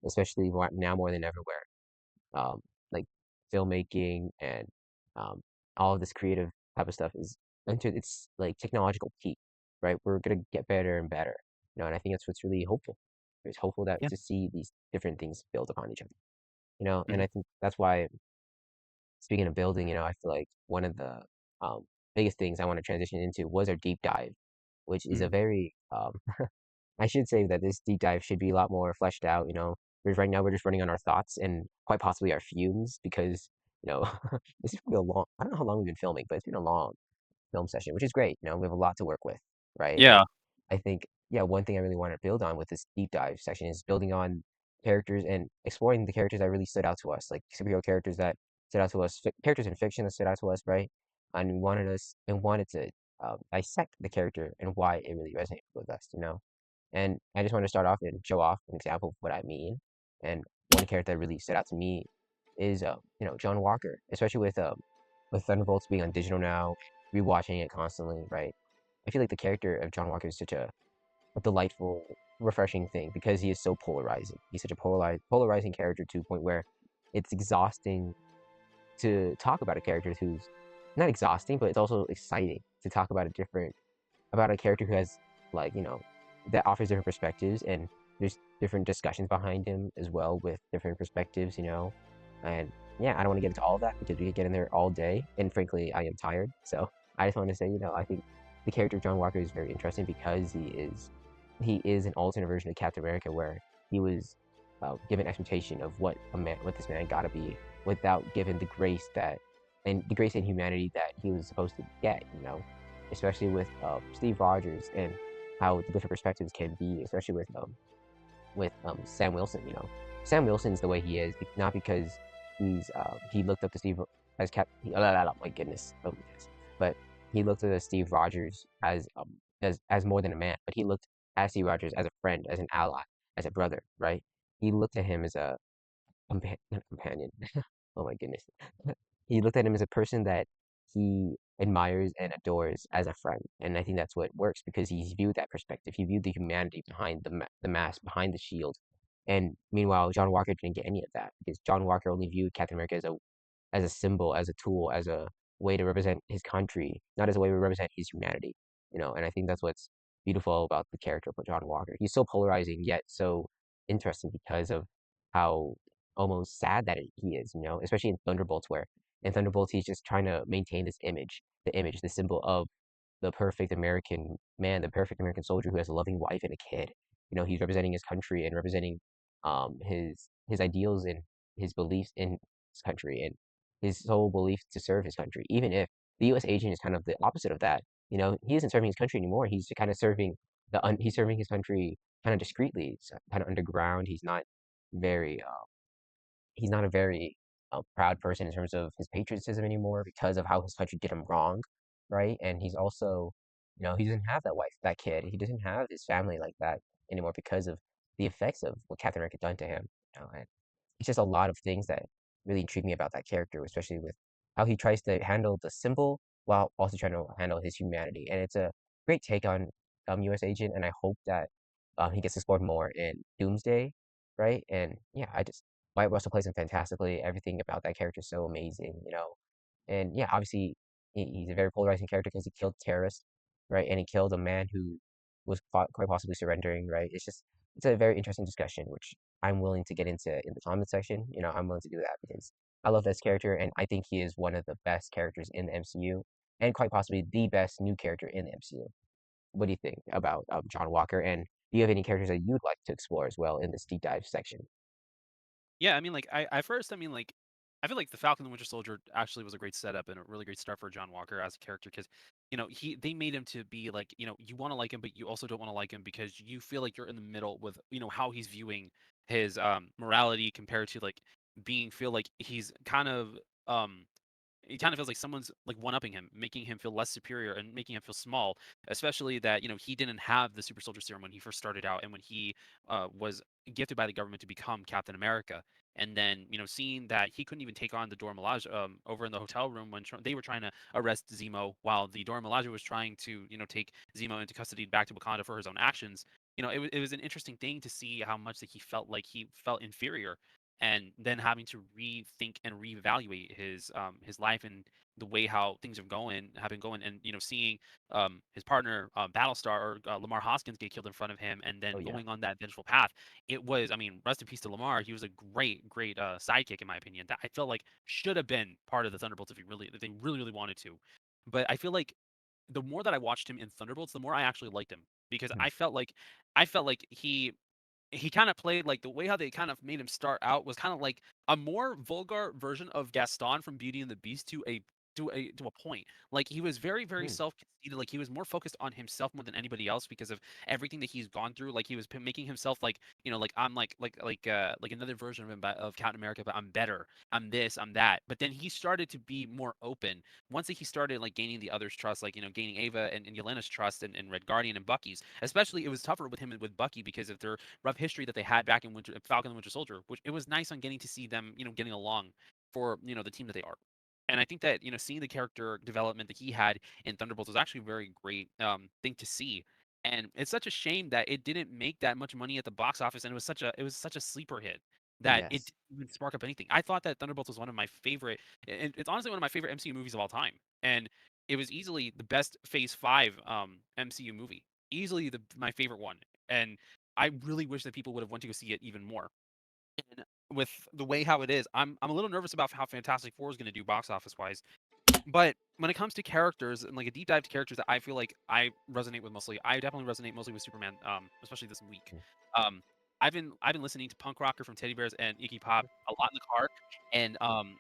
especially now more than ever, where like filmmaking and um, all of this creative type of stuff is entered its like technological peak, right? We're gonna get better and better, and I think that's what's really hopeful. It's hopeful that Yeah. to see these different things build upon each other, and Hmm. I think that's why, speaking of building, I feel like one of the biggest things I want to transition into was our deep dive, which is a Hmm. very I should say that this deep dive should be a lot more fleshed out, because right now we're just running on our thoughts and quite possibly our fumes because, you know, this has been a long, I don't know how long we've been filming, but it's been a long. film session, which is great. We have a lot to work with, right? And Yeah. I think, yeah, one thing I really want to build on with this deep dive section is building on characters and exploring the characters that really stood out to us, like superhero characters that stood out to us, characters in fiction that stood out to us, right? And we wanted to dissect the character and why it really resonated with us. And I just want to start off and show off an example of what I mean. And one character that really stood out to me is, John Walker, especially with Thunderbolts being on digital now, rewatching it constantly, right? I feel like the character of John Walker is such a delightful, refreshing thing because he is so polarizing. He's such a polarizing character to a point where it's exhausting to talk about a character who's not exhausting, but it's also exciting to talk about a character who has, like, that offers different perspectives, and there's different discussions behind him as well with different perspectives. And yeah, I don't want to get into all of that because we could get in there all day, and frankly, I am tired. So I just want to say, I think the character of John Walker is very interesting because he is an alternate version of Captain America, where he was given expectation of what this man gotta be, without given the grace and humanity that he was supposed to get. Especially with Steve Rogers and how the different perspectives can be, especially with Sam Wilson. Sam Wilson's the way he is, not because he looked up to Steve as Cap. My goodness, oh my goodness. But he looked at Steve Rogers as more than a man, but he looked at Steve Rogers as a friend, as an ally, as a brother, right? He looked at him as a companion. Oh my goodness. He looked at him as a person that he admires and adores as a friend. And I think that's what works because he's viewed that perspective. He viewed the humanity behind the mask, behind the shield. And meanwhile, John Walker didn't get any of that because John Walker only viewed Captain America as a symbol, as a tool, as a way to represent his country, not as a way to represent his humanity. And I think that's what's beautiful about the character of John Walker. He's so polarizing yet so interesting because of how almost sad that he is, especially in Thunderbolts, where in Thunderbolts he's just trying to maintain this image, the symbol of the perfect American man, the perfect American soldier who has a loving wife and a kid. He's representing his country and representing his ideals and his beliefs in his country and his sole belief to serve his country. Even if the U.S. agent is kind of the opposite of that. He isn't serving his country anymore. He's kind of he's serving his country kind of discreetly, so kind of underground. Very he's not a very proud person in terms of his patriotism anymore because of how his country did him wrong, right? And he's also, he doesn't have that wife, that kid. He doesn't have his family like that anymore because of the effects of what Captain America done to him. And it's just a lot of things that really intrigue me about that character, especially with how he tries to handle the symbol while also trying to handle his humanity. And it's a great take on U.S. Agent, and I hope that he gets explored more in Doomsday, right? And yeah, Wyatt Russell plays him fantastically. Everything about that character is so amazing. And yeah, obviously he's a very polarizing character because he killed terrorists, right? And he killed a man who was quite possibly surrendering, right? It's a very interesting discussion, which I'm willing to get into in the comment section. I'm willing to do that because I love this character, and I think he is one of the best characters in the MCU, and quite possibly the best new character in the MCU. What do you think about John Walker? And do you have any characters that you'd like to explore as well in this deep dive section? Yeah, I mean, like, I at first, I mean, like, I feel like the Falcon and the Winter Soldier actually was a great setup and a really great start for John Walker as a character because, they made him to be like, you want to like him, but you also don't want to like him because you feel like you're in the middle with, how he's viewing his morality compared to like feel like he's kind of it kind of feels like someone's like one upping him, making him feel less superior and making him feel small. Especially that he didn't have the super soldier serum when he first started out, and when he was gifted by the government to become Captain America. And then seeing that he couldn't even take on the Dora Milaje over in the hotel room when they were trying to arrest Zemo, while the Dora Milaje was trying to take Zemo into custody back to Wakanda for his own actions. It was an interesting thing to see how much that he felt inferior, and then having to rethink and reevaluate his life and the way how things have been going, and seeing his partner Battlestar, or Lamar Hoskins, get killed in front of him, and Oh then yeah. going on that vengeful path. It was, I mean, rest in peace to Lamar. He was a great sidekick in my opinion, that I felt like should have been part of the Thunderbolts if they really wanted to. But I feel like the more that I watched him in Thunderbolts, the more I actually liked him, because Mhm. I felt like he kind of played like the way how they kind of made him start out was kind of like a more vulgar version of Gaston from Beauty and the Beast to a to a point. Like he was very, very Hmm. self-conceited. Like he was more focused on himself more than anybody else because of everything that he's gone through. Like he was making himself like, like I'm like another version of him, of Captain America, but I'm better. I'm this, I'm that. But then he started to be more open once he started like gaining the others' trust, like gaining Ava and Yelena's trust, and Red Guardian and Bucky's. Especially, it was tougher with him and with Bucky because of their rough history that they had back in Falcon and Winter Soldier. Which it was nice on getting to see them, getting along for the team that they are. And I think that seeing the character development that he had in Thunderbolts was actually a very great thing to see. And it's such a shame that it didn't make that much money at the box office, and it was such a sleeper hit that it Yes. didn't even spark up anything. I thought that Thunderbolts was one of my favorite. It's honestly one of my favorite MCU movies of all time, and it was easily the best Phase 5 MCU movie, easily my favorite one. And I really wish that people would have went to go see it even more. And with the way how it is, I'm a little nervous about how Fantastic Four is going to do box office wise. But when it comes to characters and like a deep dive to characters that I feel like I resonate with mostly, I definitely resonate mostly with Superman, especially this week. Hmm. Um, I've been listening to Punk Rocker from Teddy Bears and Iggy Pop a lot in the car, and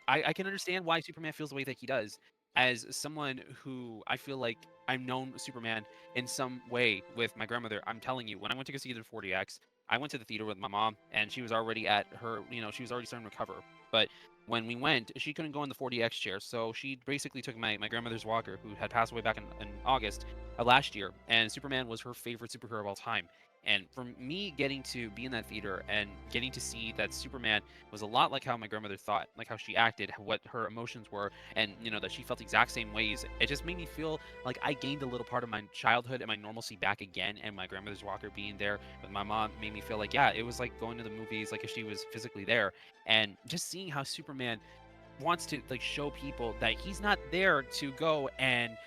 I can understand why Superman feels the way that he does. As someone who I feel like I've known Superman in some way with my grandmother, I'm telling you, when I went to go see the 40X, I went to the theater with my mom, and she was already at her, she was already starting to recover. But when we went, she couldn't go in the 40X chair. So she basically took my grandmother's walker, who had passed away back in August of last year. And Superman was her favorite superhero of all time. And for me getting to be in that theater and getting to see that Superman was a lot like how my grandmother thought, like how she acted, what her emotions were, and that she felt the exact same ways, it just made me feel like I gained a little part of my childhood and my normalcy back again. And my grandmother's walker being there with my mom made me feel like, yeah, it was like going to the movies, like if she was physically there. And just seeing how Superman wants to like show people that he's not there to go and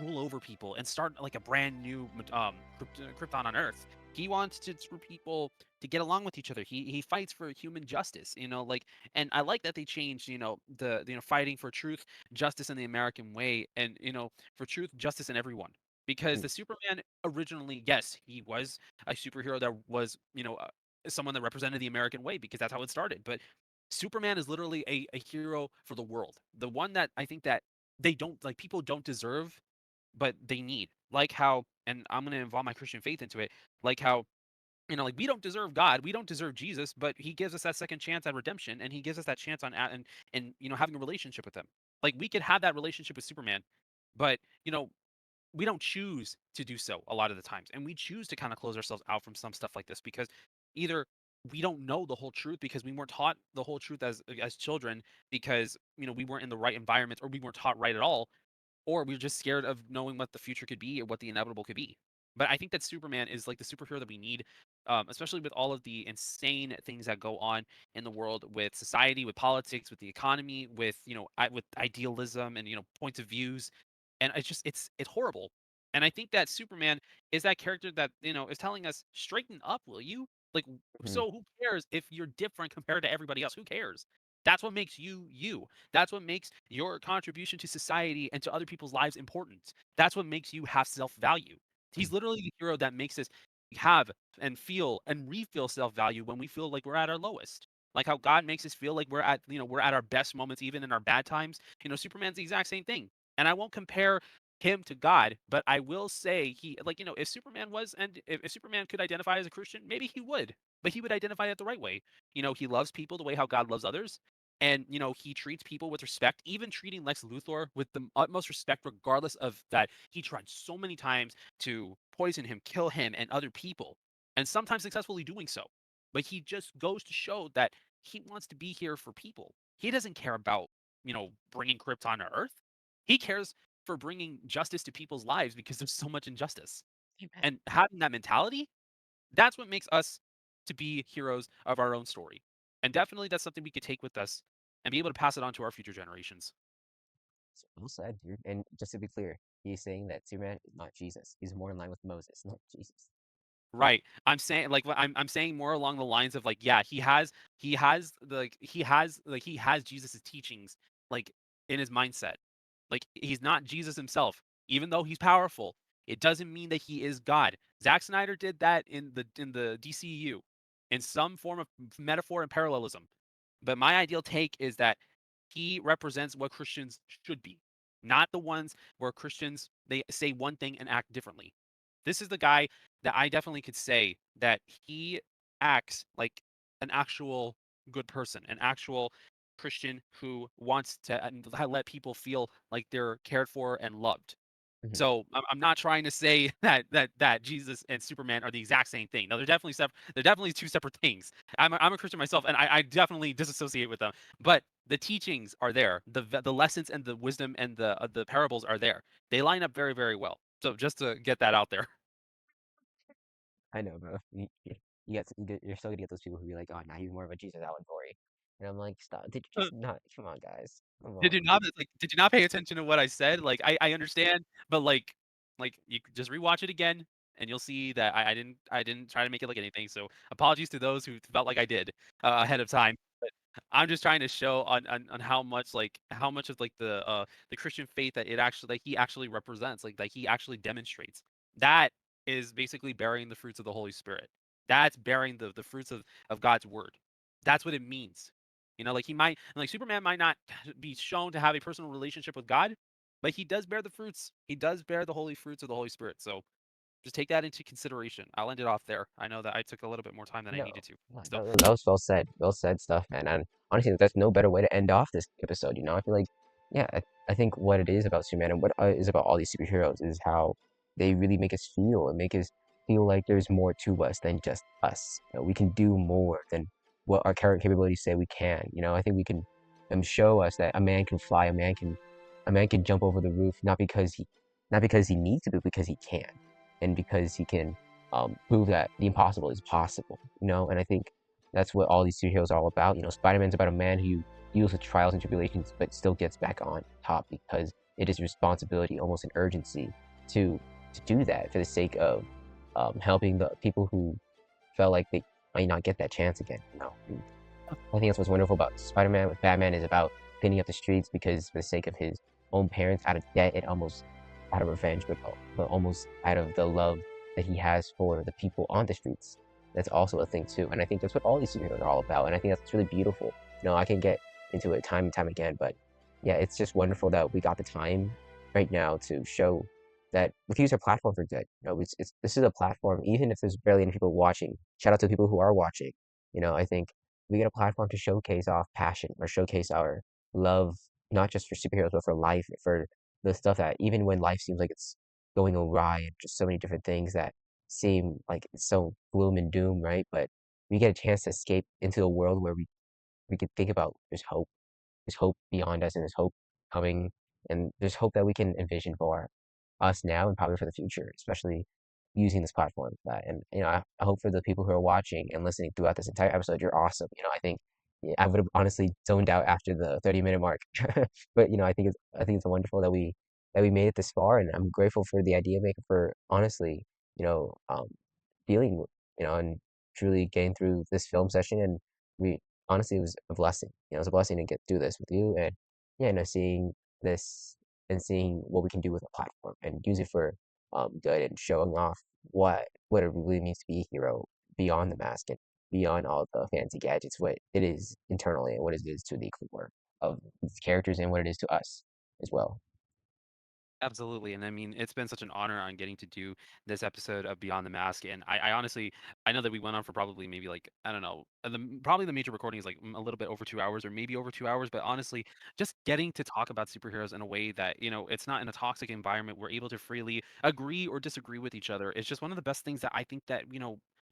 rule over people and start like a brand new Krypton on Earth. He wants for people to get along with each other. He fights for human justice, like. And I like that they changed, the fighting for truth, justice in the American way, and for truth, justice in everyone. Because Hmm. the Superman originally, yes, he was a superhero that was, someone that represented the American way because that's how it started. But Superman is literally a hero for the world. The one that I think that they don't like, people don't deserve, but they need. Like how, and I'm gonna involve my Christian faith into it, like how, like we don't deserve God, we don't deserve Jesus, but he gives us that second chance at redemption, and he gives us that chance on and having a relationship with him. Like we could have that relationship with Superman, but we don't choose to do so a lot of the times, and we choose to kind of close ourselves out from some stuff like this because either we don't know the whole truth because we weren't taught the whole truth as children because we weren't in the right environment, or we weren't taught right at all, or we're just scared of knowing what the future could be or what the inevitable could be. But I think that Superman is like the superhero that we need, especially with all of the insane things that go on in the world with society, with politics, with the economy, with with idealism and points of views, and it's horrible. And I think that Superman is that character that is telling us, straighten up, will you? Like, Hmm. so who cares if you're different compared to everybody else? Who cares? That's what makes you you. That's what makes your contribution to society and to other people's lives important. That's what makes you have self-value. Hmm. He's literally the hero that makes us have and feel and refill self-value when we feel like we're at our lowest. Like how God makes us feel like we're at our best moments, even in our bad times. Superman's the exact same thing. And I won't compare him to God, but I will say he, like, if Superman was, and if Superman could identify as a Christian, maybe he would, but he would identify it the right way. He loves people the way how God loves others. And he treats people with respect, even treating Lex Luthor with the utmost respect, regardless of that he tried so many times to poison him, kill him, and other people, and sometimes successfully doing so. But he just goes to show that he wants to be here for people. He doesn't care about bringing Krypton to Earth. He cares for bringing justice to people's lives because there's so much injustice. Amen. And having that mentality, that's what makes us to be heroes of our own story. And definitely that's something we could take with us and be able to pass it on to our future generations. So well said, dude. And just to be clear, he's saying that Superman is not Jesus. He's more in line with Moses, not Jesus. Right. I'm saying, like, I'm saying more along the lines of, like, yeah, he has Jesus's teachings, like, in his mindset. Like, he's not Jesus himself. Even though he's powerful, it doesn't mean that he is God. Zack Snyder did that in the DCEU in some form of metaphor and parallelism. But my ideal take is that he represents what Christians should be. not the ones where Christians they say one thing and act differently. This is the guy that I definitely could say that he acts like an actual good person, an actual Christian who wants to let people feel like they're cared for and loved. Mhm. So I'm not trying to say that Jesus and Superman are the exact same thing. No, they're definitely separate. They're definitely two separate things. I'm a Christian myself, and I definitely disassociate with them. But the teachings are there. The lessons and the wisdom and the parables are there. They line up very very well. So just to get that out there. I know, bro. You're still gonna get those people who be like, oh, now he's more of a Jesus allegory, and I'm like, stop. Did you just not? Come on, guys. Come Did you on. not like, did you not pay attention to what I said? Like, I understand, but, like, you could just rewatch it again, and you'll see that I didn't try to make it like anything, so apologies to those who felt like I did, ahead of time. But I'm just trying to show on how much, like how much of, like, the Christian faith that it actually that he actually represents, like, that he actually demonstrates. That is basically bearing the fruits of the Holy Spirit. That's bearing the fruits of God's word. That's what it means. Like he might, like Superman might not be shown to have a personal relationship with God, but he does bear the fruits. He does bear the holy fruits of the Holy Spirit. So just take that into consideration. I'll end it off there. I know that I took a little bit more time than I No, needed to. no, Still, that was well said stuff, man. And honestly, there's no better way to end off this episode. I feel like, yeah, I think what it is about Superman and what is about all these superheroes is how they really make us feel and make us feel like there's more to us than just us. We can do more than what our current capabilities say we can. I think we can show us that a man can fly, a man can jump over the roof, not because he needs to, but because he can, and because he can prove that the impossible is possible, and I think that's what all these superheroes are all about. Spider-Man's about a man who deals with trials and tribulations, but still gets back on top because it is responsibility, almost an urgency, to do that for the sake of helping the people who felt like they might not get that chance again. And I think that's what's wonderful about Spider-Man with Batman is about cleaning up the streets because for the sake of his own parents, out of debt and almost out of revenge, but almost out of the love that he has for the people on the streets. That's also a thing too, and I think that's what all these superheroes are all about, and I think that's really beautiful. I can get into it time and time again, but yeah, it's just wonderful that we got the time right now to show that we can use our platform for good. This is a platform, even if there's barely any people watching. Shout out to people who are watching. I think we get a platform to showcase off passion or showcase our love, not just for superheroes, but for life, for the stuff that even when life seems like it's going awry and just so many different things that seem like it's so gloom and doom, right? But we get a chance to escape into a world where we could think about there's hope beyond us and there's hope coming and there's hope that we can envision for us now and probably for the future, especially using this platform. And I hope for the people who are watching and listening throughout this entire episode, you're awesome. I think yeah, I would have honestly zoned out after the 30-minute mark, but I think it's wonderful that we made it this far, and I'm grateful for the idea maker for honestly, you know, um, dealing with, and truly getting through this film session. And we honestly, it was a blessing. It was a blessing to get through this with you, and yeah, seeing this and seeing what we can do with a platform and use it for good and showing off what it really means to be a hero beyond the mask and beyond all the fancy gadgets, what it is internally and what it is to the core of these characters and what it is to us as well. absolutely. And I mean, it's been such an honor on getting to do this episode of Beyond the Mask. And I honestly, I know that we went on for probably maybe like, I don't know, probably the major recording is like a little bit over 2 hours or maybe over 2 hours. But honestly, just getting to talk about superheroes in a way that, it's not in a toxic environment. We're able to freely agree or disagree with each other. It's just one of the best things that I think that,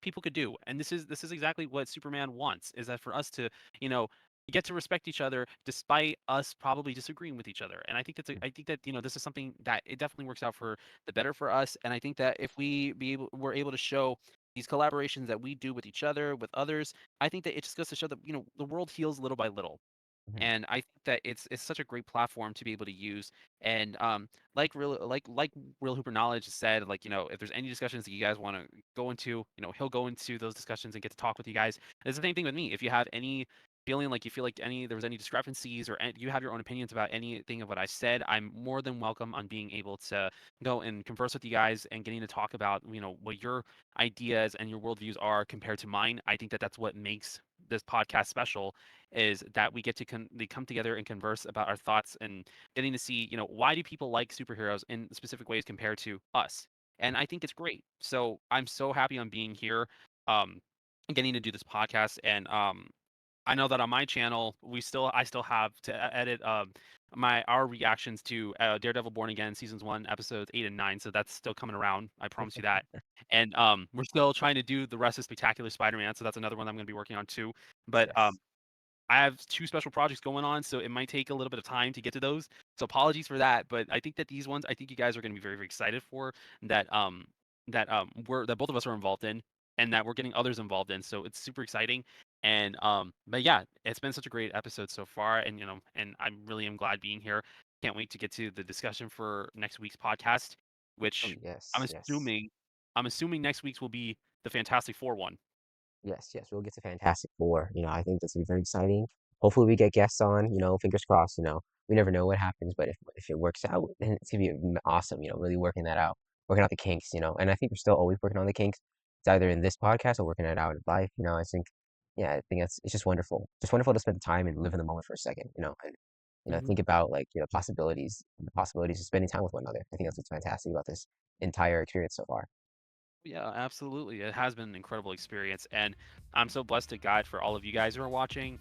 people could do. And this is exactly what Superman wants, is that for us to, you know, get to respect each other despite us probably disagreeing with each other. And I think that this is something that it definitely works out for the better for us. And I think that if we're able to show these collaborations that we do with each other, with others, I think that it just goes to show that the world heals little by little. Mhm. And I think that it's such a great platform to be able to use. And like Real Hooper Knowledge said, like, if there's any discussions that you guys want to go into, he'll go into those discussions and get to talk with you guys. It's the same thing with me. If you have any feeling like you feel like there was any discrepancies or you have your own opinions about anything of what I said, I'm more than welcome on being able to go and converse with you guys and getting to talk about what your ideas and your worldviews are compared to mine. I think that that's what makes this podcast special is that we get to they come together and converse about our thoughts and getting to see, why do people like superheroes in specific ways compared to us? And I think it's great. So I'm so happy I'm being here, um, getting to do this podcast. And I know that on my channel, I still have to edit our reactions to Daredevil Born Again seasons 1 episodes 8 and 9, so that's still coming around. I promise you that. And we're still trying to do the rest of Spectacular Spider-Man, so that's another one I'm going to be working on too. But Yes. I have 2 special projects going on, so it might take a little bit of time to get to those. So apologies for that, but I think that these ones, I think you guys are gonna be very, very excited for that both of us are involved in and that we're getting others involved in. So it's super exciting. And but yeah, it's been such a great episode so far, and and I really am glad being here. Can't wait to get to the discussion for next week's podcast, Oh, which I'm yes, yes. assuming I'm assuming next week's will be the Fantastic Four one. Yes, yes, we'll get to Fantastic Four. I think that's gonna be very exciting. Hopefully we get guests on, fingers crossed, we never know what happens, but if it works out, then it's gonna be awesome, really working that out, working out the kinks, and I think we're still always working on the kinks. It's either in this podcast or working it out in life, I think, yeah, I think it's just wonderful. Just wonderful to spend the time and live in the moment for a second, and Mhm. think about like, the possibilities of spending time with one another. I think that's what's fantastic about this entire experience so far. Yeah, absolutely. It has been an incredible experience, and I'm so blessed to God for all of you guys who are watching.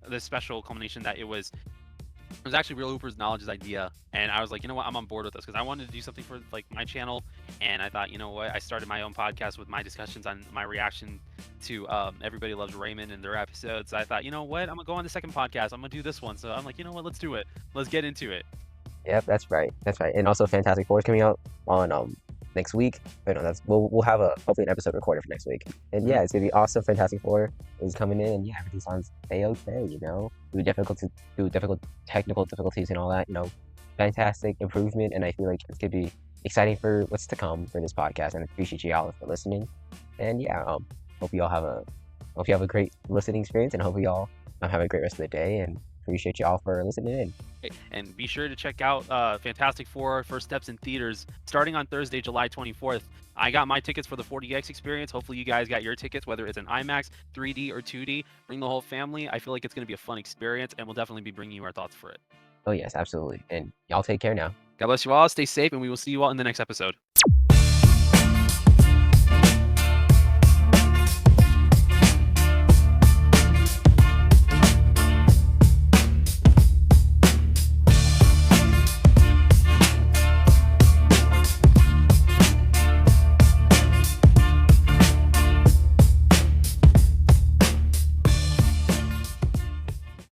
This special culmination that it was actually Real Hooper's Knowledge's idea, and I was like, you know what, I'm on board with this because I wanted to do something for like my channel, and I thought, you know what, I started my own podcast with my discussions on my reaction to Everybody Loves Raymond and their episodes. I thought, you know what, I'm gonna go on the second podcast. I'm gonna do this one. So I'm like, you know what, let's do it. Let's get into it. Yep, that's right. That's right. And also Fantastic Four is coming out on next week. But no, we'll have a hopefully an episode recorded for next week. And Mhm. yeah, it's gonna be awesome. Fantastic Four is coming in, and yeah, everything sounds a-okay, through difficult technical difficulties and all that, fantastic improvement, and I feel like it's gonna be exciting for what's to come for this podcast, and I appreciate you all for listening. And yeah, hope you all have a hope you have a great listening experience, and hope you all have a great rest of the day, and appreciate you all for listening in. And be sure to check out Fantastic Four First Steps in theaters starting on Thursday, July 24th. I got my tickets for the 4DX experience. Hopefully, you guys got your tickets, whether it's an IMAX, 3D, or 2D. Bring the whole family. I feel like it's going to be a fun experience, and we'll definitely be bringing you our thoughts for it. Oh yes, absolutely. And y'all take care now. God bless you all. Stay safe, and we will see you all in the next episode.